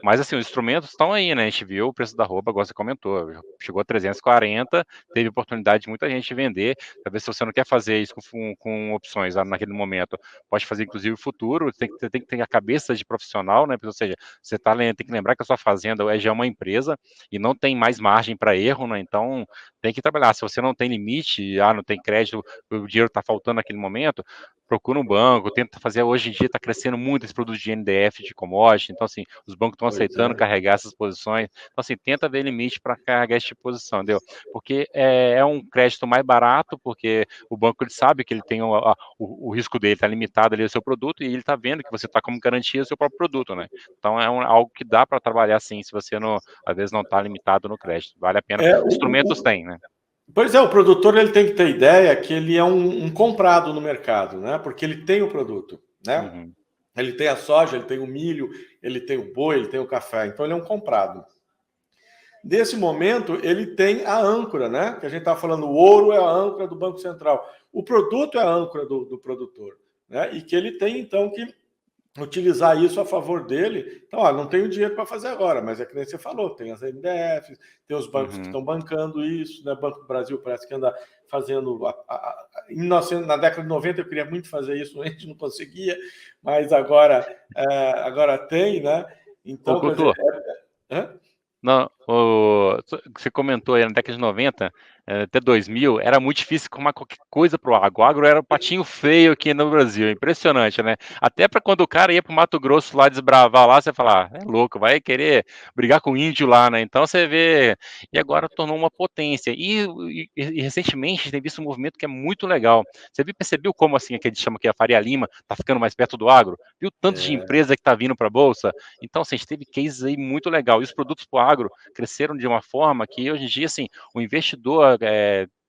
Mas, assim, os instrumentos estão aí, né? A gente viu o preço da roupa, igual você comentou, chegou a 340, teve oportunidade de muita gente vender. Talvez se você não quer fazer isso com opções naquele momento, pode fazer, inclusive, o futuro. Você tem que ter a cabeça de profissional, né? Ou seja, você tem que lembrar que a sua fazenda já é uma empresa e não tem mais margem para erro, né? Então, tem que trabalhar. Se você não tem limite, não tem crédito, o dinheiro está faltando naquele momento, procura um banco, tenta fazer. Hoje em dia está crescendo muito esse produto de NDF, de commodity, então, assim, os bancos estão Pois aceitando é. carregar essas posições. Então, assim, tenta ver limite para carregar esse tipo de posição, entendeu? Porque é um crédito mais barato, porque o banco ele sabe que ele tem o risco dele está limitado ali ao seu produto e ele está vendo que você está como garantia o seu próprio produto, né? Então, algo que dá para trabalhar, sim, se você não, às vezes não está limitado no crédito. Vale a pena. É, Instrumentos tem, né? Pois é, o produtor ele tem que ter ideia que ele é um comprado no mercado, né? Porque ele tem o produto, né? Uhum. Ele tem a soja, ele tem o milho, ele tem o boi, ele tem o café, então ele é um comprado. Nesse momento, ele tem a âncora, né? Que a gente está falando, o ouro é a âncora do Banco Central. O produto é a âncora do produtor, né? E que ele tem, então, que utilizar isso a favor dele. Então, não tenho dinheiro para fazer agora, mas é que nem você falou, tem as NDFs, tem os bancos que estão bancando isso, né? Banco do Brasil parece que anda fazendo... na década de 90 eu queria muito fazer isso, a gente não conseguia, mas agora tem, né? Ô, Então, quer dizer... Couto, não, você comentou aí na década de 90, até 2000, era muito difícil arrumar qualquer coisa pro agro. O agro era o patinho feio aqui no Brasil, impressionante, né? Até para quando o cara ia pro Mato Grosso lá desbravar lá, você fala, é louco, vai querer brigar com o índio lá, né? Então você vê, e agora tornou uma potência. E recentemente a gente tem visto um movimento que é muito legal. Você percebeu como assim, que a gente chama que a Faria Lima tá ficando mais perto do agro? Viu tanto de empresa que tá vindo para a bolsa? Então, assim, a gente teve cases aí muito legal. E os produtos para o agro cresceram de uma forma que hoje em dia, assim, o investidor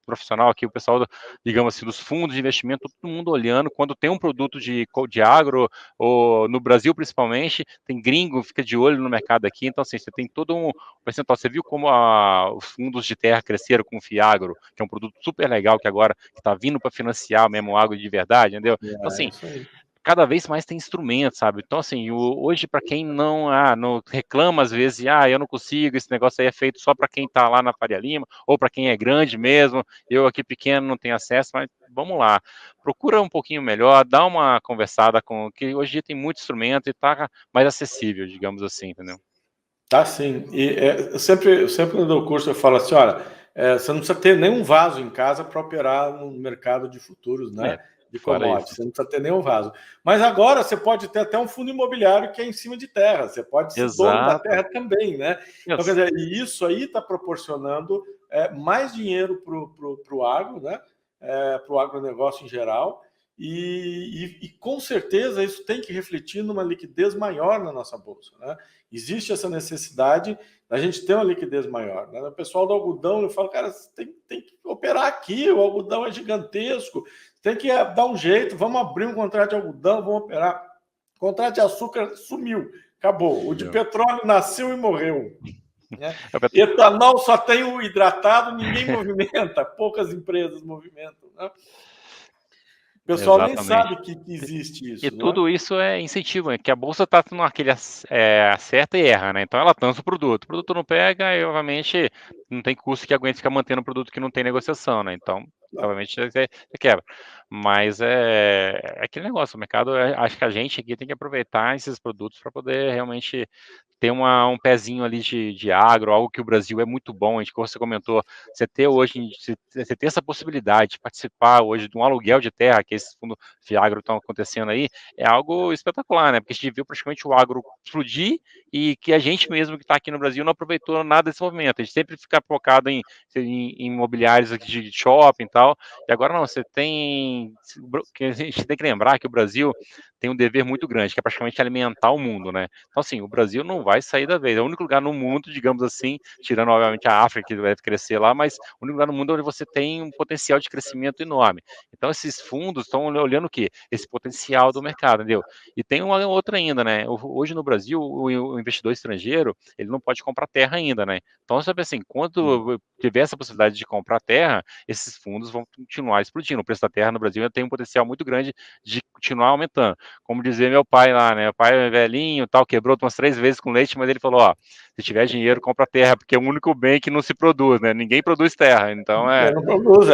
profissional aqui, o pessoal, digamos assim, dos fundos de investimento, todo mundo olhando, quando tem um produto de agro, ou no Brasil principalmente, tem gringo, fica de olho no mercado aqui, então assim, você tem todo um percentual, você viu como os fundos de terra cresceram com o Fiagro, que é um produto super legal, que agora está vindo para financiar mesmo o agro de verdade, entendeu? Então É assim, isso aí. cada vez mais tem instrumento, sabe? Então, assim, hoje, para quem não reclama, às vezes, eu não consigo, esse negócio aí é feito só para quem está lá na Faria Lima, ou para quem é grande mesmo, eu aqui pequeno não tenho acesso, mas vamos lá, procura um pouquinho melhor, dá uma conversada com, que hoje em dia tem muito instrumento e está mais acessível, digamos assim, entendeu? Tá sim. E eu sempre no meu curso eu falo assim, olha, você não precisa ter nenhum vaso em casa para operar no mercado de futuros, É, né? De fora isso. commodities. Você não precisa ter nenhum vaso. Mas agora você pode ter até um fundo imobiliário que é em cima de terra. Você pode ser dono da Exato. terra também, né? Então, quer Isso. dizer, e isso aí está proporcionando mais dinheiro para o agro, né? Para o agronegócio em geral. E com certeza isso tem que refletir numa liquidez maior na nossa bolsa, né? Existe essa necessidade da gente ter uma liquidez maior, né? O pessoal do algodão, eu falo, cara, você tem que operar aqui, o algodão é gigantesco, tem que dar um jeito, vamos abrir um contrato de algodão, vamos operar. O contrato de açúcar sumiu, acabou. O de petróleo nasceu e morreu, né? Etanol só tem o hidratado, ninguém movimenta, poucas empresas movimentam, né? O pessoal nem Exatamente. sabe que existe E isso, né? tudo isso é incentivo, né? Que a bolsa está naquele acerta e erra, né? Então ela lança o produto não pega e obviamente não tem custo que aguente ficar mantendo um produto que não tem negociação, né? Então, obviamente você quebra. Mas é aquele negócio, o mercado, acho que a gente aqui tem que aproveitar esses produtos para poder realmente ter um pezinho ali de agro, algo que o Brasil é muito bom, a gente, como você comentou, você ter essa possibilidade de participar hoje de um aluguel de terra, que esses fundos de agro estão acontecendo aí, é algo espetacular, né? Porque a gente viu praticamente o agro explodir e que a gente mesmo que está aqui no Brasil não aproveitou nada desse movimento. A gente sempre fica focado em imobiliários aqui de shopping e tal, e agora não, você tem. Que a gente tem que lembrar que o Brasil tem um dever muito grande, que é praticamente alimentar o mundo, né? Então, assim, o Brasil não vai sair da vez. É o único lugar no mundo, digamos assim, tirando, obviamente, a África, que deve crescer lá, mas o único lugar no mundo onde você tem um potencial de crescimento enorme. Então, esses fundos estão olhando o quê? Esse potencial do mercado, entendeu? E tem uma outra ainda, né? Hoje no Brasil, o investidor estrangeiro, ele não pode comprar terra ainda, né? Então, sabe assim, quando tiver essa possibilidade de comprar terra, esses fundos vão continuar explodindo. O preço da terra no Brasil ainda tem um potencial muito grande de continuar aumentando. Como dizia meu pai lá, né? O pai é velhinho, tal, quebrou umas 3 vezes com leite, mas ele falou, ó, se tiver dinheiro, compra terra, porque é o único bem que não se produz, né? Ninguém produz terra, então Ele não produz,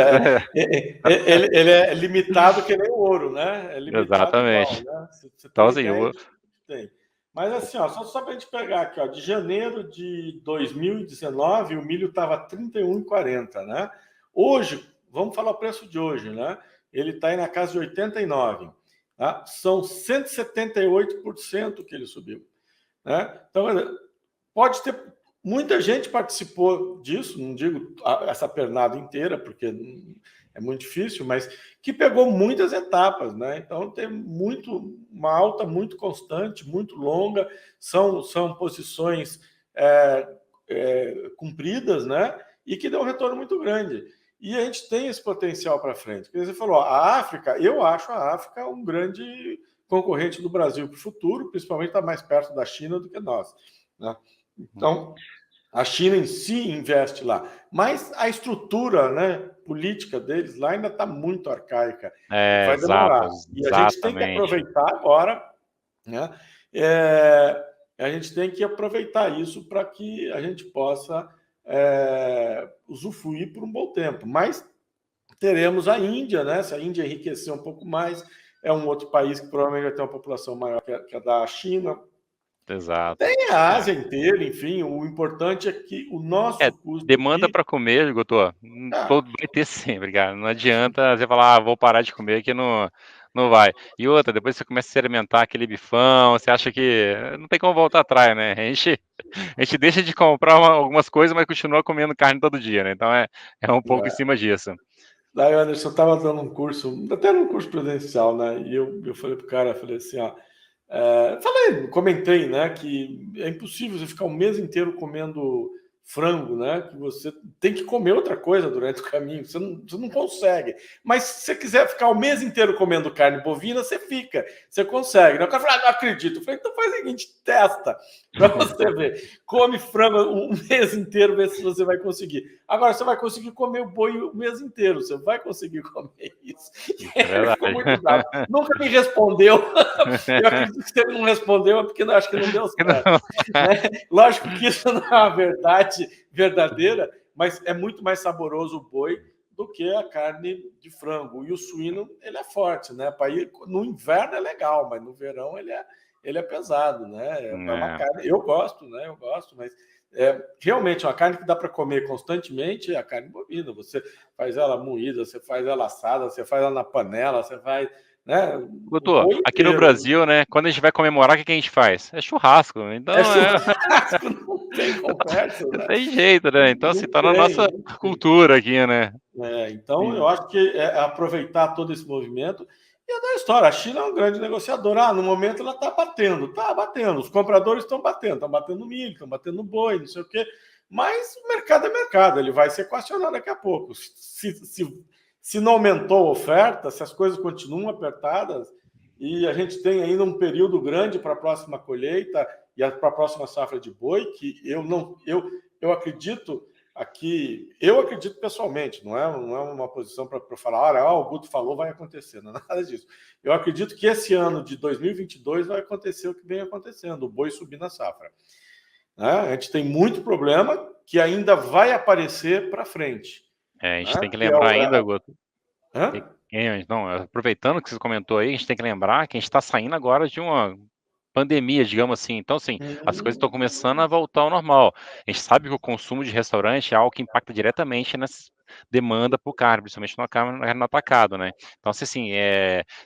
ele é limitado que nem o ouro, né? É limitado igual, Exatamente. né? Você Então, tem assim, ideia de que tem. Mas assim, ó, só para a gente pegar aqui, ó, de janeiro de 2019, o milho estava 31,40, né? Hoje, vamos falar o preço de hoje, né? Ele está aí na casa de 89, tá? São 178% que ele subiu, né? Então, pode ter. Muita gente participou disso, não digo essa pernada inteira, porque é muito difícil, mas que pegou muitas etapas, né? Então tem uma alta muito constante, muito longa, são posições cumpridas, né? E que deu um retorno muito grande. E a gente tem esse potencial para frente. Porque você falou, a África, eu acho a África um grande concorrente do Brasil para o futuro, principalmente está mais perto da China do que nós, né? Então, a China em si investe lá, mas a estrutura, né, política deles lá ainda está muito arcaica e vai exato, demorar. E a gente tem que exatamente. aproveitar agora, né? É, a gente tem que aproveitar isso para que a gente possa usufruir por um bom tempo. Mas teremos a Índia, né? Se a Índia enriquecer um pouco mais, é um outro país que provavelmente vai ter uma população maior que a da China. Exato. Tem a Ásia inteira, enfim, o importante é que o É, nosso custo demanda aqui. para comer, Gotô, Ah, todo vai ter sempre, cara. Não adianta você falar, vou parar de comer que não vai. E outra, depois você começa a se alimentar aquele bifão, você acha que não tem como voltar atrás, né? A gente deixa de comprar algumas coisas, mas continua comendo carne todo dia, né? Então é um pouco em é. cima disso. Daí, Anderson, eu estava dando um curso, até num curso presencial, né? E eu falei pro cara, falei assim, ó, comentei, né, que é impossível você ficar um mês inteiro comendo frango, né? Que você tem que comer outra coisa durante o caminho, você não consegue. Mas se você quiser ficar o mês inteiro comendo carne bovina, você fica, você consegue. Né? O cara fala, não acredito. Eu falei, então faz o seguinte, testa para você ver. Come frango um mês inteiro, vê se você vai conseguir. Agora, você vai conseguir comer o boi o mês inteiro, você vai conseguir comer isso. Isso E é ele ficou verdade. muito bravo. Nunca me respondeu. Eu acredito que se ele não respondeu é porque eu acho que não deu certo. Né? Lógico que isso não é uma verdade verdadeira, mas é muito mais saboroso o boi do que a carne de frango. E o suíno, ele é forte, né? No inverno é legal, mas no verão ele é pesado, né? É uma É. carne. Eu gosto, né? Eu gosto, mas realmente uma carne que dá para comer constantemente é a carne bovina. Você faz ela moída, você faz ela assada, você faz ela na panela, você faz, né? O Doutor, boi aqui no inteiro. Brasil, né, quando a gente vai comemorar, o que a gente faz? É churrasco. É Então, churrasco, não tem conversa, não né? tem jeito, né? Então, assim, Não tá na tem, nossa não tem. cultura aqui, né? Então, eu acho que é aproveitar todo esse movimento. E é da história, a China é um grande negociador. No momento ela está batendo. Os compradores estão batendo milho, estão batendo boi, não sei o quê. Mas o mercado é mercado, ele vai ser equacionado daqui a pouco. Se não aumentou a oferta, se as coisas continuam apertadas, e a gente tem ainda um período grande para a próxima colheita e para a próxima safra de boi, que eu acredito aqui, eu acredito pessoalmente, não é uma posição para falar, olha, o Guto falou, vai acontecer, não é nada disso. Eu acredito que esse ano de 2022 vai acontecer o que vem acontecendo, o boi subir na safra. Né? A gente tem muito problema que ainda vai aparecer para frente. A gente Né? tem que lembrar ainda, Guto, Hã? não, aproveitando que você comentou aí, a gente tem que lembrar que a gente está saindo agora de uma pandemia, digamos assim. Então, assim, as coisas estão começando a voltar ao normal. A gente sabe que o consumo de restaurante é algo que impacta diretamente nessa demanda por carne, principalmente no atacado, né? Então, assim,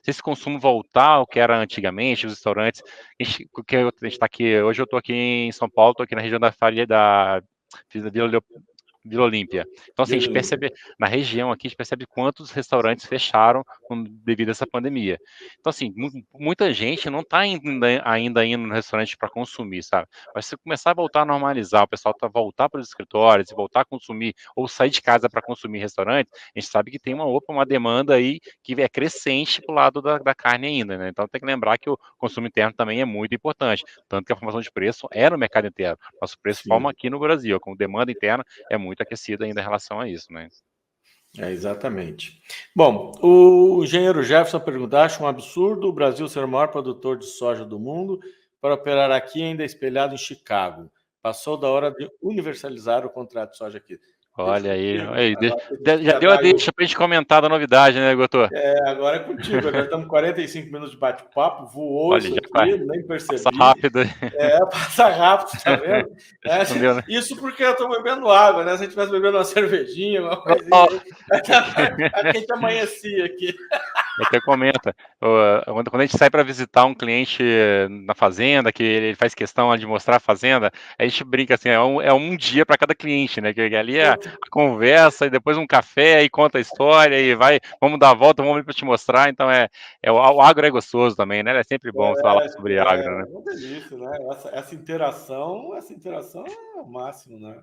se esse consumo voltar ao que era antigamente, os restaurantes, a gente tá aqui, hoje eu estou aqui em São Paulo, estou aqui na região da Faria fiz a Vila Olímpia. Então, assim, a gente percebe, na região aqui, a gente percebe quantos restaurantes fecharam devido a essa pandemia. Então, assim, muita gente não está ainda indo no restaurante para consumir, sabe? Mas se começar a voltar a normalizar, o pessoal voltar para os escritórios e voltar a consumir, ou sair de casa para consumir restaurante, a gente sabe que tem uma demanda aí que é crescente para o lado da carne ainda, né? Então, tem que lembrar que o consumo interno também é muito importante, tanto que a formação de preço é no mercado interno. Nosso preço forma Sim. aqui no Brasil, com demanda interna é muito aquecido ainda em relação a isso, né? Exatamente. Bom, o engenheiro Jefferson pergunta: acha um absurdo o Brasil ser o maior produtor de soja do mundo para operar aqui ainda espelhado em Chicago. Passou da hora de universalizar o contrato de soja aqui. Deixa Olha aí, comigo. aí Agora a gente já já deu a dá aí. deixa para a gente comentar da novidade, né, doutor? Agora é contigo. Já estamos 45 minutos de bate-papo. Voou Olha, isso já aqui, nem passa percebi. rápido. Passa rápido, tá vendo? Não deu, né? Isso porque eu estou bebendo água, né? Se a gente estivesse bebendo uma cervejinha, uma coisinha Oh, aí, a gente amanhecia aqui. até comenta, quando a gente sai para visitar um cliente na fazenda, que ele faz questão de mostrar a fazenda, a gente brinca assim, é um dia para cada cliente, né? Que ali é a conversa, e depois um café, e conta a história, e vai, vamos dar a volta, vamos ali para te mostrar. Então o agro é gostoso também, né? É sempre bom falar sobre agro, né? Uma delícia, né? Essa interação é o máximo, né?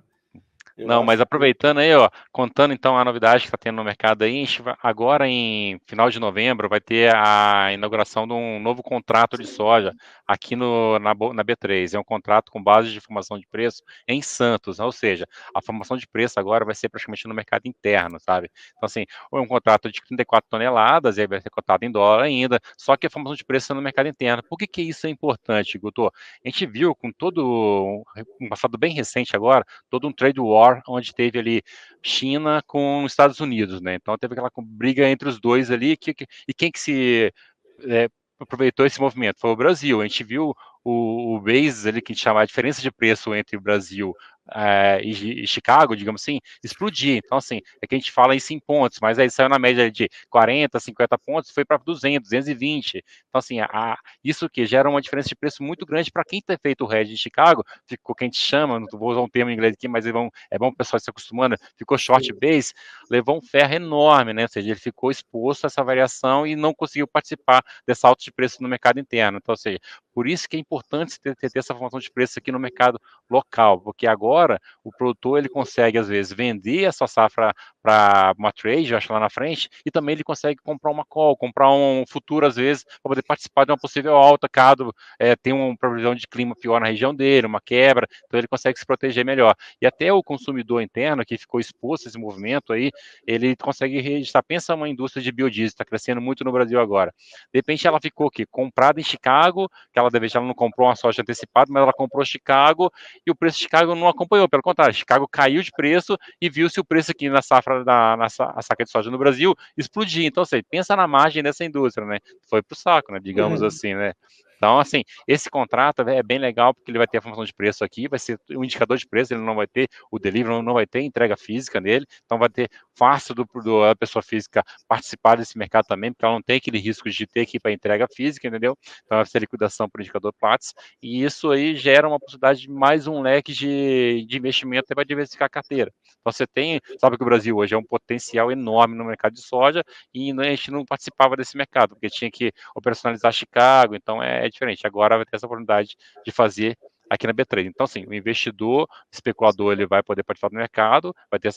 Eu Não, acho mas que aproveitando aí, ó, contando então a novidade que está tendo no mercado aí, agora em final de novembro vai ter a inauguração de um novo contrato de soja aqui na B3. É um contrato com base de formação de preço em Santos, ou seja, a formação de preço agora vai ser praticamente no mercado interno, sabe? Então, assim, é um contrato de 34 toneladas, e aí vai ser cotado em dólar ainda, só que a formação de preço é no mercado interno. Por que que isso é importante, Guto? A gente viu com todo um passado bem recente agora, todo um trade war, onde teve ali China com os Estados Unidos, né? Então teve aquela briga entre os dois ali, e quem que se é, aproveitou esse movimento? Foi o Brasil. A gente viu o basis ali, que a gente chama a diferença de preço entre o Brasil e Chicago, digamos assim, explodir. Então, assim, é que a gente fala isso em pontos, mas aí saiu na média de 40, 50 pontos, foi para 200, 220. Então, assim, isso que gera uma diferença de preço muito grande para quem tem feito o hedge em Chicago, ficou, que a gente chama, não vou usar um termo em inglês aqui, mas é bom o pessoal se acostumando, ficou short base, levou um ferro enorme, né? Ou seja, ele ficou exposto a essa variação e não conseguiu participar dessa alta de preço no mercado interno. Então, ou seja, por isso que é importante ter essa formação de preço aqui no mercado local, porque agora o produtor ele consegue, às vezes, vender a sua safra para uma trade, acho lá na frente, e também ele consegue comprar uma call, comprar um futuro, às vezes, para poder participar de uma possível alta, caso tenha uma previsão de clima pior na região dele, uma quebra, então ele consegue se proteger melhor. E até o consumidor interno, que ficou exposto a esse movimento aí, ele consegue registrar. Pensa uma indústria de biodiesel, está crescendo muito no Brasil agora. De repente ela ficou aqui, comprada em Chicago, que ela ela não comprou uma soja antecipada, mas ela comprou Chicago, e o preço de Chicago não acompanhou, pelo contrário, Chicago caiu de preço e viu-se o preço aqui na safra, na saca de soja no Brasil, explodir. Então, você pensa na margem dessa indústria, né? Foi pro saco, né? Digamos assim, né? Então, assim, esse contrato é bem legal, porque ele vai ter a formação de preço aqui, vai ser um indicador de preço, ele não vai ter, o delivery não vai ter entrega física nele, então vai ter fácil da pessoa física participar desse mercado também, porque ela não tem aquele risco de ter que ir para entrega física, entendeu? Então vai ser liquidação por indicador Platts, e isso aí gera uma possibilidade de mais um leque de investimento para diversificar a carteira. Então você sabe que o Brasil hoje é um potencial enorme no mercado de soja, e a gente não participava desse mercado, porque tinha que operacionalizar Chicago, então é diferente. Agora vai ter essa oportunidade de fazer aqui na B3. Então, assim, o investidor, o especulador, ele vai poder participar do mercado, vai ter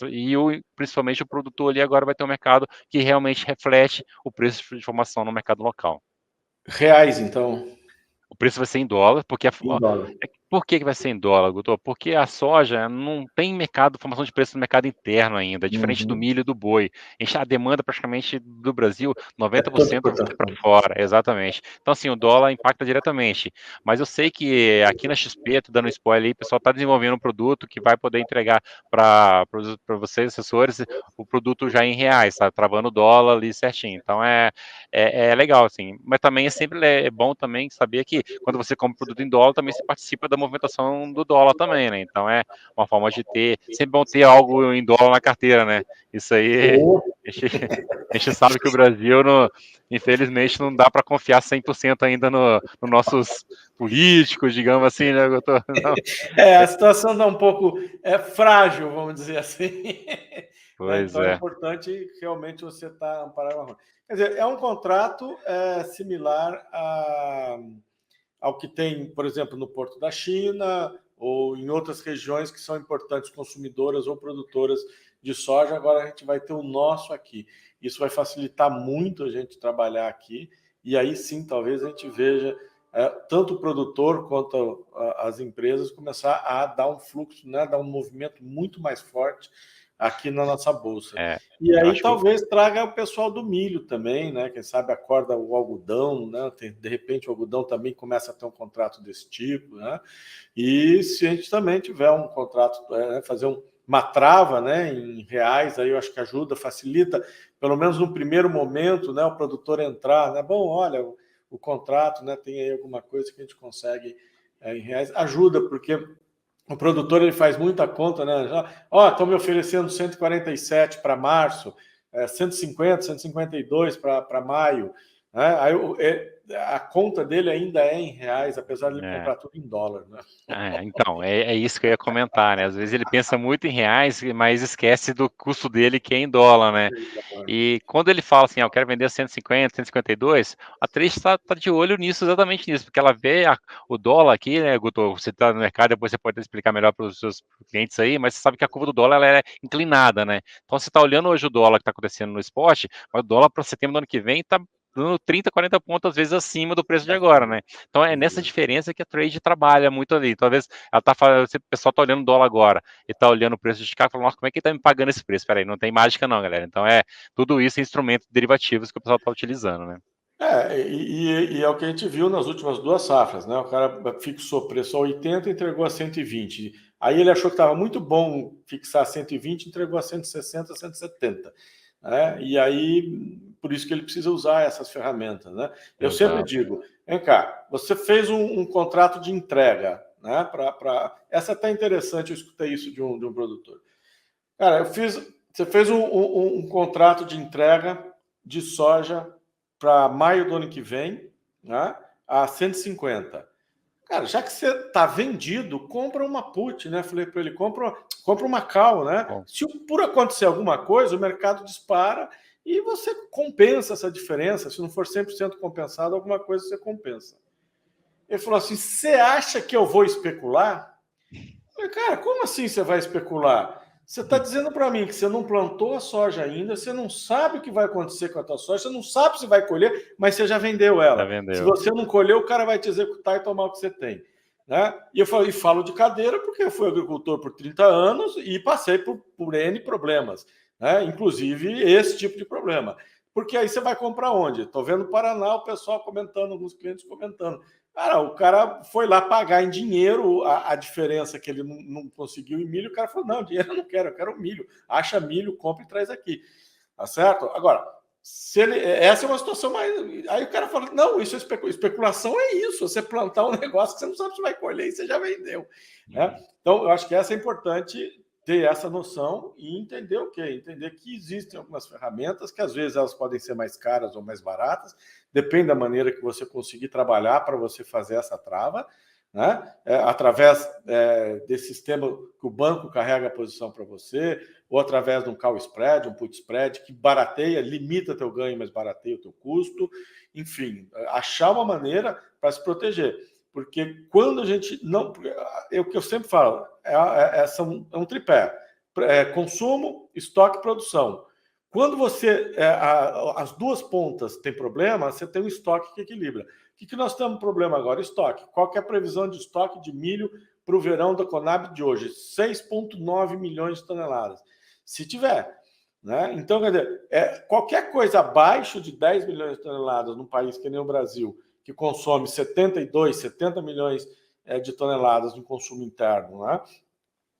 principalmente o produtor ali agora vai ter um mercado que realmente reflete o preço de formação no mercado local. Reais, então. O preço vai ser em dólar, porque Em dólar. por que vai ser em dólar, Guto? Porque a soja não tem mercado, formação de preço no mercado interno ainda, diferente do milho e do boi. A demanda praticamente do Brasil, É tanto 90% por vai tanto. para fora, exatamente. Então, assim, o dólar impacta diretamente. Mas eu sei que aqui na XP, tô dando spoiler aí, o pessoal está desenvolvendo um produto que vai poder entregar para vocês, assessores, o produto já em reais, tá? Travando o dólar ali certinho. Então, é legal, assim. Mas também é bom também saber que quando você compra produto em dólar, também você participa da movimentação do dólar também, né? Então é uma forma de ter, sempre bom ter algo em dólar na carteira, né? Isso aí, a gente sabe que o Brasil, infelizmente, não dá para confiar 100% ainda nos nossos políticos, digamos assim, né, doutor? Não. A situação está um pouco frágil, vamos dizer assim. Pois Então é é. importante realmente você estar amparado. Quer dizer, é um contrato similar ao que tem, por exemplo, no Porto da China ou em outras regiões que são importantes consumidoras ou produtoras de soja. Agora a gente vai ter o nosso aqui. Isso vai facilitar muito a gente trabalhar aqui, e aí sim talvez a gente veja tanto o produtor quanto as empresas começar a dar um fluxo, né, dar um movimento muito mais forte aqui na nossa bolsa. É, E eu aí acho que talvez traga o pessoal do milho também, né? Quem sabe acorda o algodão, né? De repente o algodão também começa a ter um contrato desse tipo, né? E se a gente também tiver um contrato, fazer uma trava, né, em reais, aí eu acho que ajuda, facilita, pelo menos no primeiro momento, né, o produtor entrar, né? Bom, olha, o contrato, né, tem aí alguma coisa que a gente consegue em reais, ajuda, porque o produtor ele faz muita conta, né? Ó, estão me oferecendo 147 para março, 150, 152 para maio. Né? Aí, a conta dele ainda é em reais, apesar de ele é. comprar tudo em dólar. Né? Então, é isso que eu ia comentar, né? Às vezes ele pensa muito em reais, mas esquece do custo dele, que é em dólar, né? E quando ele fala assim, eu quero vender 150, 152, a Trade está de olho nisso, exatamente nisso, porque ela vê o dólar aqui, né, Guto? Você está no mercado, depois você pode explicar melhor para os seus clientes aí, mas você sabe que a curva do dólar ela é inclinada, né? Então você está olhando hoje o dólar que está acontecendo no spot, mas o dólar para setembro do ano que vem está dando 30, 40 pontos, às vezes, acima do preço de agora, né? Então é nessa diferença que a Trade trabalha muito ali. Então, às vezes, ela tá falando, o pessoal tá olhando o dólar agora e tá olhando o preço de Chicago e falando, nossa, como é que ele tá me pagando esse preço? Peraí, não tem mágica não, galera. Então tudo isso é instrumento derivativos que o pessoal tá utilizando, né? E é o que a gente viu nas últimas duas safras, né? O cara fixou preço a 80 e entregou a 120. Aí ele achou que estava muito bom fixar 120 e entregou a 160, 170. Né? E aí, por isso que ele precisa usar essas ferramentas. Né? Eu sempre Exato. digo, vem cá, você fez um contrato de entrega, né? Essa é até interessante, eu escutei isso de um produtor. Cara, você fez um contrato de entrega de soja para maio do ano que vem, né, a 150. Cara, já que você está vendido, compra uma put, né? Falei para ele, compra uma call, né? Bom, Se por acontecer alguma coisa, o mercado dispara e você compensa essa diferença. Se não for 100% compensado, alguma coisa você compensa. Ele falou assim, você acha que eu vou especular? Eu falei, cara, como assim você vai especular? Você está dizendo para mim que você não plantou a soja ainda, você não sabe o que vai acontecer com a tua soja, você não sabe se vai colher, mas você já vendeu já ela. Se vendeu. você não colher, o cara vai te executar e tomar o que você tem. Né? E eu falo de cadeira porque eu fui agricultor por 30 anos e passei por N problemas, né? Inclusive esse tipo de problema. Porque aí você vai comprar onde? Estou vendo no Paraná o pessoal comentando, alguns clientes comentando. Cara, o cara foi lá pagar em dinheiro a diferença que ele não conseguiu em milho. O cara falou: não, dinheiro eu não quero, eu quero milho. Acha milho, compra e traz aqui. Tá certo? Agora, essa é uma situação mais. Aí o cara fala: não, isso é especulação, é isso. Você plantar um negócio que você não sabe se vai colher e você já vendeu. Né? Então, eu acho que essa é importante ter essa noção e entender o quê? Entender que existem algumas ferramentas que às vezes elas podem ser mais caras ou mais baratas, depende da maneira que você conseguir trabalhar para você fazer essa trava, né? Através desse sistema que o banco carrega a posição para você, ou através de um call spread, um put spread, que barateia, limita teu ganho, mas barateia o teu custo. Enfim, achar uma maneira para se proteger. Porque quando a gente não... É o que eu sempre falo, é um tripé. Consumo, estoque e produção. Quando as duas pontas têm problema, você tem um estoque que equilibra. O que nós temos problema agora? Estoque. Qual que é a previsão de estoque de milho para o verão da Conab de hoje? 6,9 milhões de toneladas. Se tiver. Né? Então, quer dizer, qualquer coisa abaixo de 10 milhões de toneladas num país que nem o Brasil, que consome 72, 70 milhões de toneladas no consumo interno, né?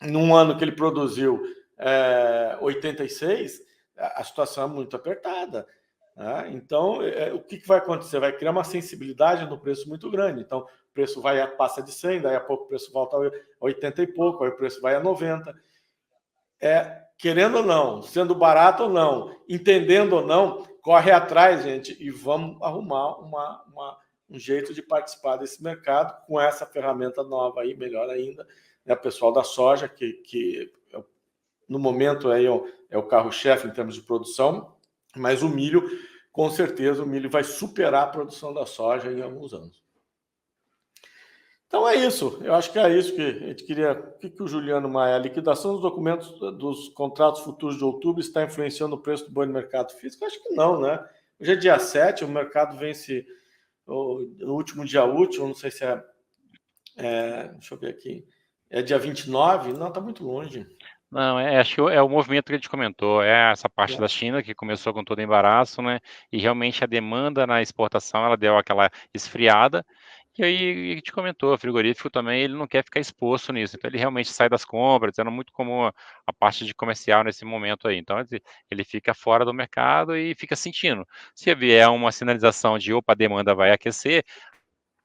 Num ano que ele produziu 86, a situação é muito apertada. Né? Então, o que vai acontecer? Vai criar uma sensibilidade no preço muito grande. Então, o preço passa de 100, daí a pouco o preço volta a 80 e pouco, aí o preço vai a 90. Querendo ou não, sendo barato ou não, entendendo ou não, corre atrás, gente, e vamos arrumar um jeito de participar desse mercado com essa ferramenta nova aí, melhor ainda, né? O pessoal da soja, que no momento é o carro-chefe em termos de produção, mas o milho, com certeza, o milho vai superar a produção da soja em alguns anos. Então é isso, eu acho que é isso que a gente queria. O que o Juliano Maia, a liquidação dos documentos dos contratos futuros de outubro está influenciando o preço do boi no mercado físico? Eu acho que não, né? Hoje é dia 7, o mercado vence no último dia útil, não sei se deixa eu ver aqui, é dia 29, não, está muito longe. Não, acho que é o movimento que a gente comentou, é essa parte da China que começou com todo embaraço, né? E realmente a demanda na exportação ela deu aquela esfriada. E aí a gente comentou, o frigorífico também ele não quer ficar exposto nisso, então ele realmente sai das compras, era muito comum a parte de comercial nesse momento aí. Então ele fica fora do mercado e fica sentindo. Se vier uma sinalização de opa, a demanda vai aquecer,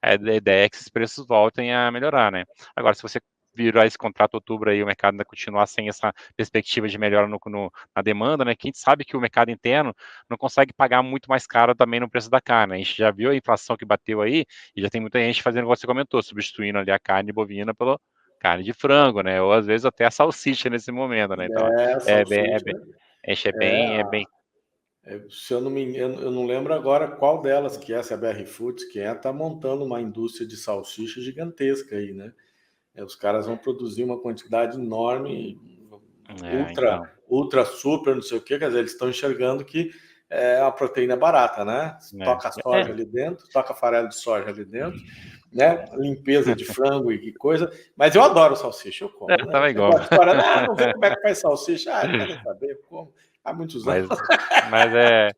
a ideia é que esses preços voltem a melhorar, né? Agora, se você virar esse contrato outubro aí, o mercado ainda continuar sem essa perspectiva de melhora na demanda, né? Que a gente sabe que o mercado interno não consegue pagar muito mais caro também no preço da carne. A gente já viu a inflação que bateu aí e já tem muita gente fazendo o que você comentou, substituindo ali a carne bovina pela carne de frango, né? Ou às vezes até a salsicha nesse momento, né? Então, é bem, é Salsicha. bem, é bem. Se eu não me engano, eu não lembro agora qual delas que é, se é a BR Foods, que está montando uma indústria de salsicha gigantesca aí, né? Os caras vão produzir uma quantidade enorme, ultra, Então, ultra super, não sei o quê, quer dizer, eles estão enxergando que é uma proteína barata, né? né? Toca soja ali dentro, toca farelo de soja ali dentro, né? Limpeza de frango e que coisa. Mas eu adoro salsicha, eu como, né? Tava Esse igual. negócio de história, não vê como é que faz salsicha. Ah, não quero nem saber, eu como há muitos anos, Mas é.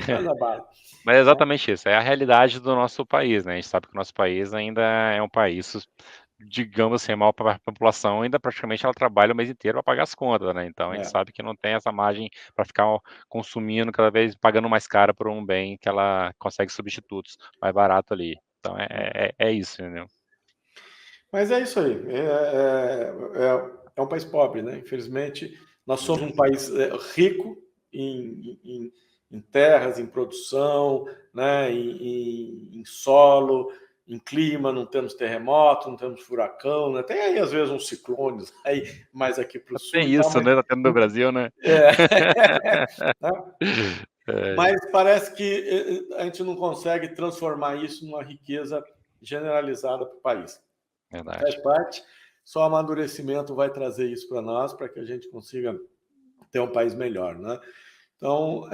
mas a bala. Mas é exatamente isso, é a realidade do nosso país, né? A gente sabe que o nosso país ainda é um país, digamos assim, a maior parte da população ainda praticamente ela trabalha o mês inteiro para pagar as contas, né? Então a gente É. sabe que não tem essa margem para ficar consumindo cada vez, pagando mais caro por um bem que ela consegue substitutos mais barato ali. Então é isso, entendeu? Mas é isso aí. É um país pobre, né? Infelizmente, nós somos um país rico em terras, em produção, né? Em solo, em clima, não temos terremoto, não temos furacão, né? Tem aí, às vezes, uns ciclones aí, mais aqui para o sul Tem e tal, isso, mas. né? Tá tendo no Brasil, né? É, né? É, Mas parece que a gente não consegue transformar isso numa riqueza generalizada para o país. Faz verdade. parte, só o amadurecimento vai trazer isso para nós, para que a gente consiga ter um país melhor, né? Então,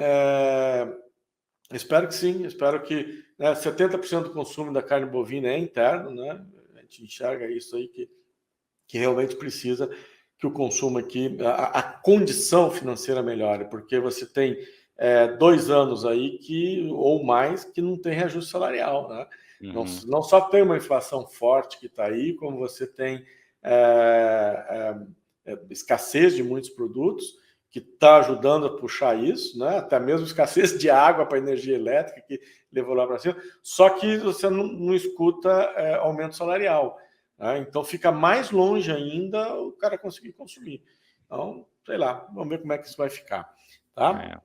espero que sim, espero que 70% do consumo da carne bovina é interno, né? A gente enxerga isso aí que realmente precisa que o consumo aqui, a condição financeira melhore, porque você tem 2 anos aí ou mais que não tem reajuste salarial, né? Não, Uhum. não só tem uma inflação forte que está aí, como você tem escassez de muitos produtos, que está ajudando a puxar isso, né? Até mesmo escassez de água para energia elétrica, que levou lá para cima, só que você não escuta aumento salarial. Né? Então fica mais longe ainda o cara conseguir consumir. Então, sei lá, vamos ver como é que isso vai ficar. Tá?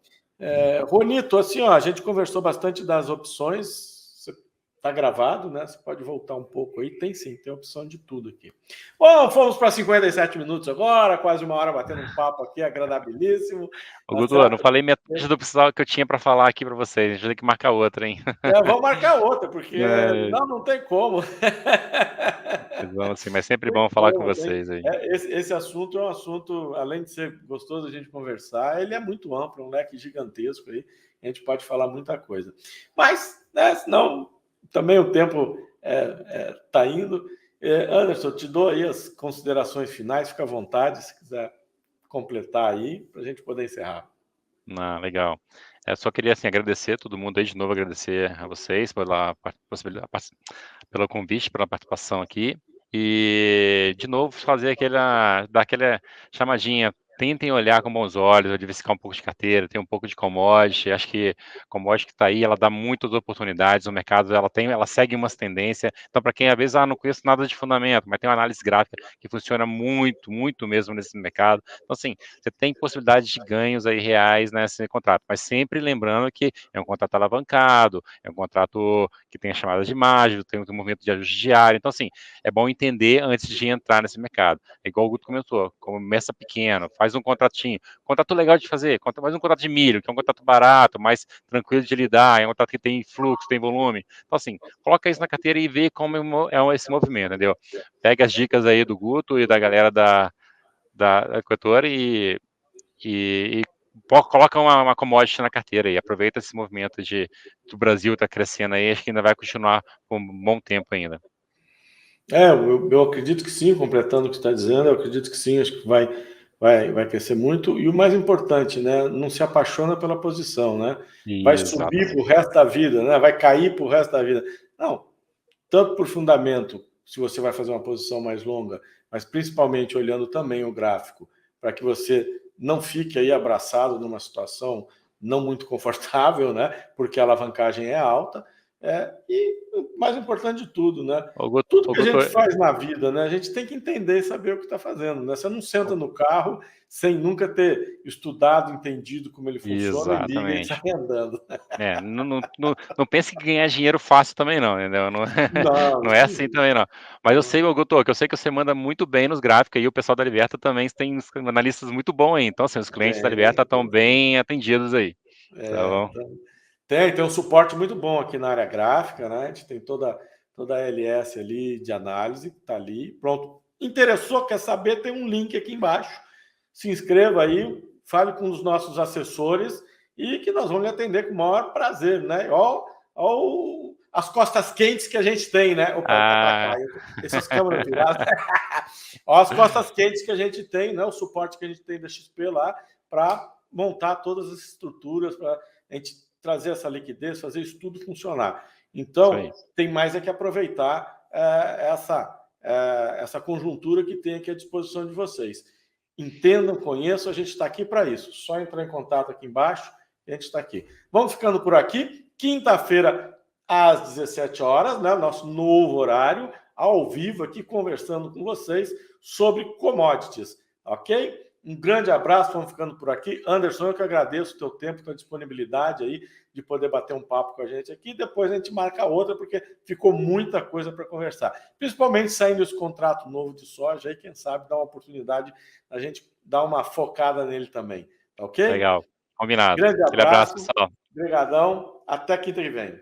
Ronito, assim, ó, a gente conversou bastante das opções. Está gravado, né? Você pode voltar um pouco aí. Tem sim, tem opção de tudo aqui. Bom, fomos para 57 minutos agora, quase uma hora batendo um papo aqui, agradabilíssimo. Ô, Tá Gudu, eu não certo? falei metade do que eu tinha para falar aqui para vocês. A gente vai ter que marcar outra, hein? Vamos marcar outra, porque É, não tem como. vamos sim, mas sempre Tem bom falar com como. vocês aí. Esse assunto é um assunto, além de ser gostoso a gente conversar, ele é muito amplo, um leque gigantesco aí. A gente pode falar muita coisa. Mas, né, senão também o tempo está indo. Anderson, te dou aí as considerações finais, fica à vontade, se quiser completar aí, para a gente poder encerrar. Legal. Só queria assim, agradecer todo mundo aí, de novo agradecer a vocês pelo convite, pela participação aqui. E, de novo, dar aquela chamadinha. Tentem olhar com bons olhos, diversificar um pouco de carteira, tem um pouco de commodity. Acho que a commodity que está aí, ela dá muitas oportunidades. O mercado, ela segue umas tendências. Então, para quem às vezes não conhece nada de fundamento, mas tem uma análise gráfica que funciona muito, muito mesmo nesse mercado. Então, assim, você tem possibilidade de ganhos aí reais nesse contrato, mas sempre lembrando que é um contrato alavancado, é um contrato que tem a chamada de margem, tem um movimento de ajuste diário. Então, assim, é bom entender antes de entrar nesse mercado. É igual o Guto comentou, começa pequeno, faz um contratinho, contrato legal de fazer, faz um contrato de milho, que é um contrato barato, mais tranquilo de lidar, é um contrato que tem fluxo, tem volume. Então, assim, coloca isso na carteira e vê como é esse movimento, entendeu? Pega as dicas aí do Guto e da galera da corretora e coloca uma commodity na carteira e aproveita esse movimento do Brasil está crescendo aí, acho que ainda vai continuar por um bom tempo ainda. Eu acredito que sim, completando o que está dizendo, eu acredito que sim, acho que vai crescer muito, e o mais importante, né, não se apaixona pela posição, né? Vai subir para o Exatamente. resto da vida, né? Vai cair para o resto da vida. Não, tanto por fundamento, se você vai fazer uma posição mais longa, mas principalmente olhando também o gráfico, para que você não fique aí abraçado numa situação não muito confortável, né? Porque a alavancagem é alta. E o mais importante de tudo, né? Tudo que a Guto, gente faz na vida, né? A gente tem que entender e saber o que está fazendo, né? Você não senta no carro sem nunca ter estudado, entendido como ele funciona, e liga e sai exatamente. andando. Não pense que ganhar dinheiro fácil também não, entendeu? Não, Não, não é assim também não. Mas eu sei, Guto, que eu sei que você manda muito bem nos gráficos e o pessoal da Liberta também tem analistas muito bons aí. Então, assim, os clientes da Liberta estão bem atendidos aí. Então, então, tem um suporte muito bom aqui na área gráfica, né? A gente tem toda a LS ali de análise, que está ali, pronto. Interessou, quer saber? Tem um link aqui embaixo. Se inscreva aí, fale com os nossos assessores e que nós vamos lhe atender com o maior prazer, né? Ó as costas quentes que a gente tem, né? Opa, ele tá para cá, essas câmeras viradas. Ó, as costas quentes que a gente tem, né? O suporte que a gente tem da XP lá para montar todas as estruturas, para a gente trazer essa liquidez, fazer isso tudo funcionar. Então, tem mais é que aproveitar essa conjuntura que tem aqui à disposição de vocês. Entendam, conheçam, a gente está aqui para isso. Só entrar em contato aqui embaixo, a gente está aqui. Vamos ficando por aqui. Quinta-feira, às 17 horas, né? Nosso novo horário, ao vivo aqui, conversando com vocês sobre commodities, ok? Um grande abraço, vamos ficando por aqui. Anderson, eu que agradeço o teu tempo, tua disponibilidade aí de poder bater um papo com a gente aqui. Depois a gente marca outra, porque ficou muita coisa para conversar. Principalmente saindo esse contrato novo de soja, aí quem sabe dá uma oportunidade a gente dar uma focada nele também, tá ok? legal. Combinado. Grande Aquele abraço, abraço, pessoal. obrigadão, até quinta que vem.